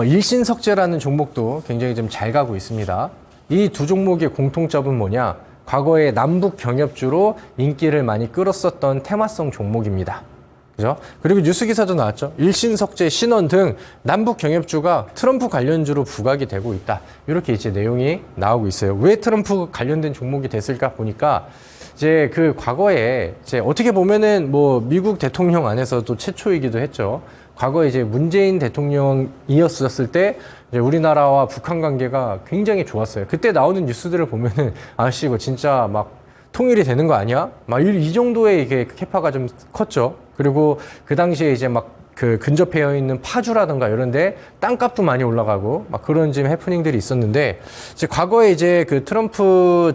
일신석재라는 종목도 굉장히 좀 잘 가고 있습니다. 이 두 종목의 공통점은 뭐냐? 과거에 남북 경협주로 인기를 많이 끌었었던 테마성 종목입니다. 그죠? 그리고 뉴스 기사도 나왔죠. 일신석재, 신원 등 남북 경협주가 트럼프 관련주로 부각이 되고 있다. 이렇게 이제 내용이 나오고 있어요. 왜 트럼프 관련된 종목이 됐을까 보니까, 이제 그 과거에 이제 어떻게 보면은 뭐 미국 대통령 안에서도 최초이기도 했죠. 과거에 이제 문재인 대통령이었을 때 이제 우리나라와 북한 관계가 굉장히 좋았어요. 그때 나오는 뉴스들을 보면은 아씨 이거 진짜 막 통일이 되는 거 아니야? 막 이 정도의 이게 캐파가 좀 컸죠. 그리고 그 당시에 이제 막 그 근접해 있는 파주라든가 이런데 땅값도 많이 올라가고 막 그런 지금 해프닝들이 있었는데, 이제 과거에 이제 그 트럼프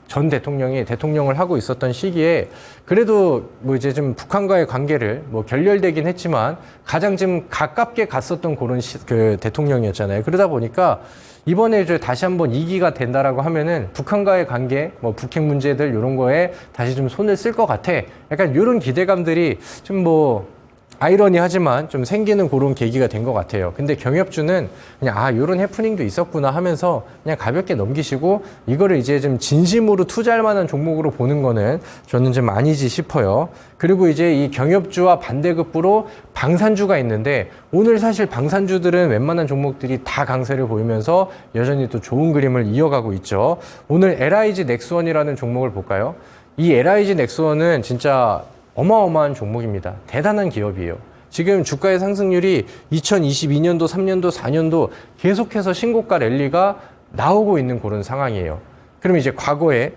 전 대통령이 대통령을 하고 있었던 시기에 그래도 뭐 이제 좀 북한과의 관계를 뭐 결렬되긴 했지만 가장 좀 가깝게 갔었던 그런 그 대통령이었잖아요. 그러다 보니까 이번에 이제 다시 한번 2기가 된다라고 하면은 북한과의 관계, 뭐 북핵 문제들 이런 거에 다시 좀 손을 쓸 것 같아. 약간 이런 기대감들이 좀 뭐 아이러니하지만 좀 생기는 그런 계기가 된 것 같아요. 근데 경협주는 그냥 이런 해프닝도 있었구나 하면서 그냥 가볍게 넘기시고, 이거를 이제 좀 진심으로 투자할 만한 종목으로 보는 거는 저는 좀 아니지 싶어요. 그리고 이제 이 경협주와 반대급부로 방산주가 있는데, 오늘 사실 방산주들은 웬만한 종목들이 다 강세를 보이면서 여전히 또 좋은 그림을 이어가고 있죠. 오늘 LIG 넥스원이라는 종목을 볼까요? 이 LIG 넥스원은 진짜 어마어마한 종목입니다. 대단한 기업이에요. 지금 주가의 상승률이 2022년도, 3년도, 4년도 계속해서 신고가 랠리가 나오고 있는 그런 상황이에요. 그럼 이제 과거에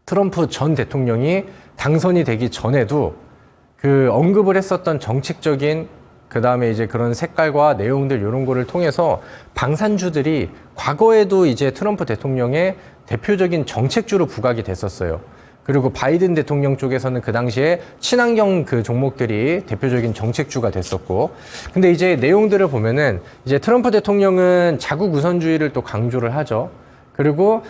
트럼프 전 대통령이 당선이 되기 전에도 그 언급을 했었던 정책적인, 그 다음에 이제 그런 색깔과 내용들 이런 거를 통해서 방산주들이 과거에도 이제 트럼프 대통령의 대표적인 정책주로 부각이 됐었어요. 그리고 바이든 대통령 쪽에서는 그 당시에 친환경 그 종목들이 대표적인 정책주가 됐었고, 근데 이제 내용들을 보면은 이제 트럼프 대통령은 자국 우선주의를 또 강조를 하죠. 그리고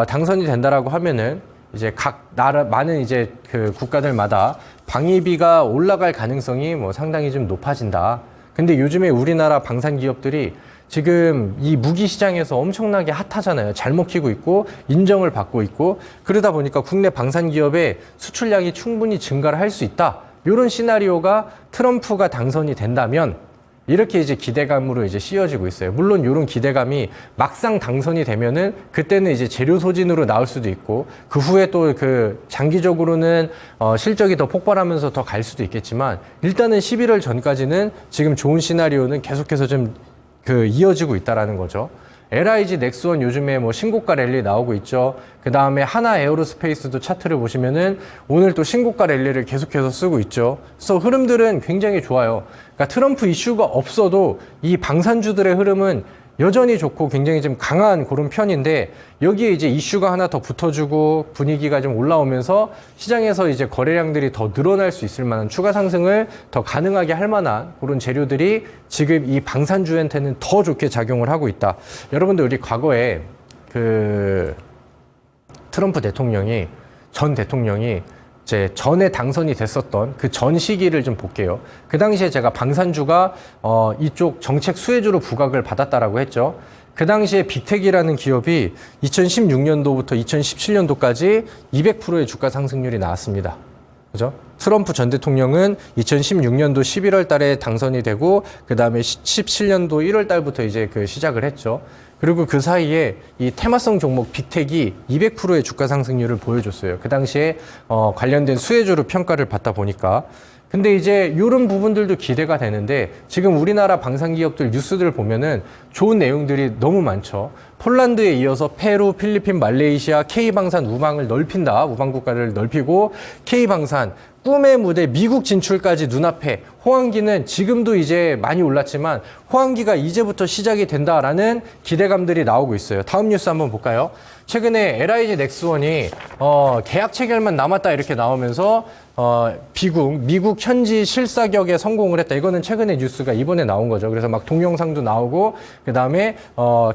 당선이 된다라고 하면은 이제 각 나라 많은 이제 그 국가들마다 방위비가 올라갈 가능성이 뭐 상당히 좀 높아진다. 근데 요즘에 우리나라 방산 기업들이 지금 이 무기 시장에서 엄청나게 핫하잖아요. 잘 먹히고 있고 인정을 받고 있고 그러다 보니까 국내 방산 기업의 수출량이 충분히 증가를 할 수 있다. 이런 시나리오가 트럼프가 당선이 된다면 이렇게 이제 기대감으로 이제 씌워지고 있어요. 물론 이런 기대감이 막상 당선이 되면은 그때는 이제 재료 소진으로 나올 수도 있고 그 후에 또 그 장기적으로는 실적이 더 폭발하면서 더 갈 수도 있겠지만 일단은 11월 전까지는 지금 좋은 시나리오는 계속해서 좀 이어지고 있다라는 거죠. LIG 넥스원 요즘에 뭐 신고가 랠리 나오고 있죠. 그 다음에 하나 에어로스페이스도 차트를 보시면은 오늘 또 신고가 랠리를 계속해서 쓰고 있죠. 그래서 흐름들은 굉장히 좋아요. 그러니까 트럼프 이슈가 없어도 이 방산주들의 흐름은 여전히 좋고 굉장히 좀 강한 그런 편인데 여기에 이제 이슈가 하나 더 붙어주고 분위기가 좀 올라오면서 시장에서 이제 거래량들이 더 늘어날 수 있을 만한 추가 상승을 더 가능하게 할 만한 그런 재료들이 지금 이 방산주한테는 더 좋게 작용을 하고 있다. 여러분들 우리 과거에 그 트럼프 대통령이 전 대통령이 이제 전에 당선이 됐었던 그 전 시기를 좀 볼게요. 그 당시에 제가 방산주가 이쪽 정책 수혜주로 부각을 받았다라고 했죠. 그 당시에 빅텍이라는 기업이 2016년도부터 2017년도까지 200%의 주가 상승률이 나왔습니다. 그죠? 트럼프 전 대통령은 2016년도 11월 달에 당선이 되고 그 다음에 17년도 1월 달부터 이제 시작을 했죠. 그리고 그 사이에 이 테마성 종목 빅텍이 200%의 주가 상승률을 보여줬어요. 그 당시에 관련된 수혜주로 평가를 받다 보니까. 근데 이제 이런 부분들도 기대가 되는데 지금 우리나라 방산기업들 뉴스들을 보면은 좋은 내용들이 너무 많죠. 폴란드에 이어서 페루, 필리핀, 말레이시아, K방산 우방을 넓힌다. 우방국가를 넓히고 K방산 꿈의 무대 미국 진출까지 눈앞에 호황기는 지금도 이제 많이 올랐지만 호황기가 이제부터 시작이 된다라는 기대감들이 나오고 있어요. 다음 뉴스 한번 볼까요? 최근에 LIG 넥스원이 계약 체결만 남았다 이렇게 나오면서 미국 현지 실사격에 성공을 했다. 이거는 최근에 뉴스가 이번에 나온 거죠. 그래서 막 동영상도 나오고 그다음에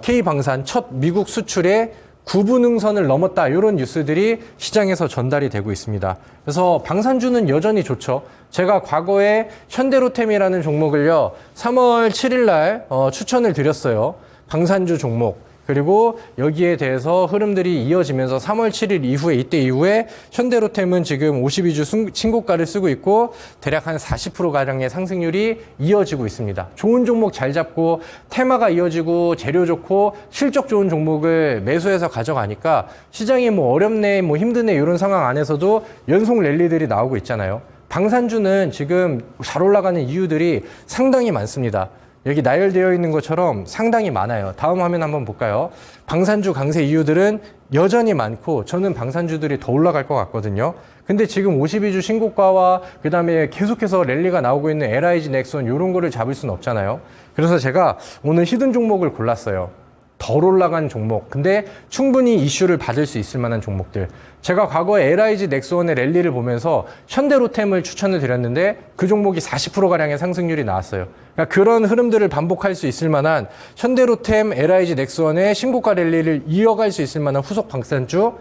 K방산 첫 미국 수출에 구분응선을 넘었다. 이런 뉴스들이 시장에서 전달이 되고 있습니다. 그래서 방산주는 여전히 좋죠. 제가 과거에 현대로템이라는 종목을요. 3월 7일 날 추천을 드렸어요. 방산주 종목. 그리고 여기에 대해서 흐름들이 이어지면서 3월 7일 이후에 이때 이후에 현대로템은 지금 52주 신고가를 쓰고 있고 대략 한 40%가량의 상승률이 이어지고 있습니다. 좋은 종목 잘 잡고 테마가 이어지고 재료 좋고 실적 좋은 종목을 매수해서 가져가니까 시장이 뭐 어렵네 뭐 힘드네 이런 상황 안에서도 연속 랠리들이 나오고 있잖아요. 방산주는 지금 잘 올라가는 이유들이 상당히 많습니다. 여기 나열되어 있는 것처럼 상당히 많아요. 다음 화면 한번 볼까요? 방산주 강세 이유들은 여전히 많고 저는 방산주들이 더 올라갈 것 같거든요. 근데 지금 52주 신고가와 그 다음에 계속해서 랠리가 나오고 있는 LIG 넥스원 이런 거를 잡을 수는 없잖아요. 그래서 제가 오늘 히든 종목을 골랐어요. 덜 올라간 종목. 근데 충분히 이슈를 받을 수 있을 만한 종목들. 제가 과거에 LIG 넥스원의 랠리를 보면서 현대로템을 추천을 드렸는데 그 종목이 40%가량의 상승률이 나왔어요. 그러니까 그런 흐름들을 반복할 수 있을 만한 현대로템, LIG 넥스원의 신고가 랠리를 이어갈 수 있을 만한 후속 방산주,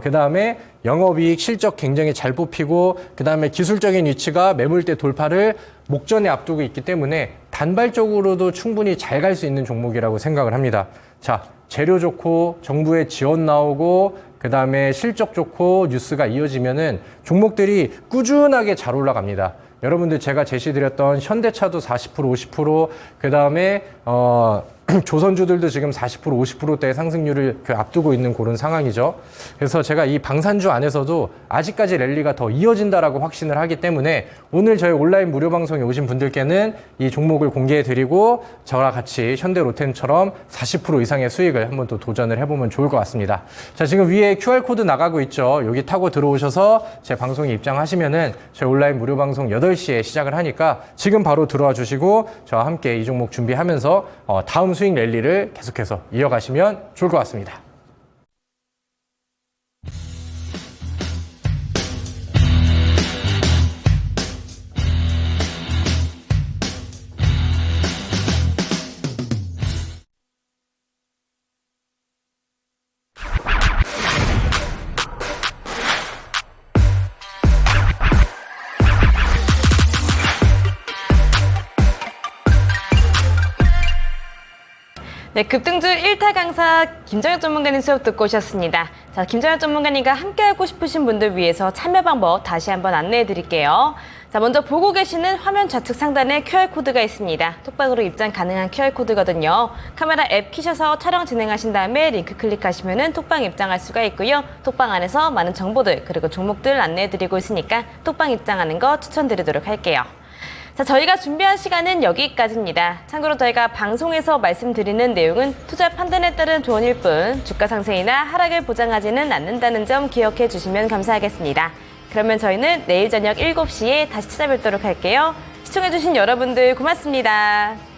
그 다음에 영업이익 실적 굉장히 잘 뽑히고 그 다음에 기술적인 위치가 매물대 돌파를 목전에 앞두고 있기 때문에 단발적으로도 충분히 잘 갈 수 있는 종목이라고 생각을 합니다. 자, 재료 좋고 정부의 지원 나오고 그 다음에 실적 좋고 뉴스가 이어지면은 종목들이 꾸준하게 잘 올라갑니다. 여러분들 제가 제시드렸던 현대차도 40%, 50%, 그 다음에 조선주들도 지금 40%, 50%대의 상승률을 앞두고 있는 그런 상황이죠. 그래서 제가 이 방산주 안에서도 아직까지 랠리가 더 이어진다라고 확신을 하기 때문에 오늘 저희 온라인 무료 방송에 오신 분들께는 이 종목을 공개해 드리고 저와 같이 현대로템처럼 40% 이상의 수익을 한번 또 도전을 해보면 좋을 것 같습니다. 자, 지금 위에 QR코드 나가고 있죠. 여기 타고 들어오셔서 제 방송에 입장하시면은 저희 온라인 무료 방송 8시에 시작을 하니까 지금 바로 들어와 주시고 저와 함께 이 종목 준비하면서 다음 수익 랠리를 계속해서 이어가시면 좋을 것 같습니다. 네, 급등주 1타 강사 김정현 전문가님 수업 듣고 오셨습니다. 자, 김정현 전문가님과 함께하고 싶으신 분들 위해서 참여 방법 다시 한번 안내해 드릴게요. 자, 먼저 보고 계시는 화면 좌측 상단에 QR코드가 있습니다. 톡방으로 입장 가능한 QR코드거든요. 카메라 앱 키셔서 촬영 진행하신 다음에 링크 클릭하시면 톡방 입장할 수가 있고요. 톡방 안에서 많은 정보들 그리고 종목들 안내해 드리고 있으니까 톡방 입장하는 거 추천드리도록 할게요. 자, 저희가 준비한 시간은 여기까지입니다. 참고로 저희가 방송에서 말씀드리는 내용은 투자 판단에 따른 조언일 뿐 주가 상승이나 하락을 보장하지는 않는다는 점 기억해 주시면 감사하겠습니다. 그러면 저희는 내일 저녁 7시에 다시 찾아뵙도록 할게요. 시청해주신 여러분들 고맙습니다.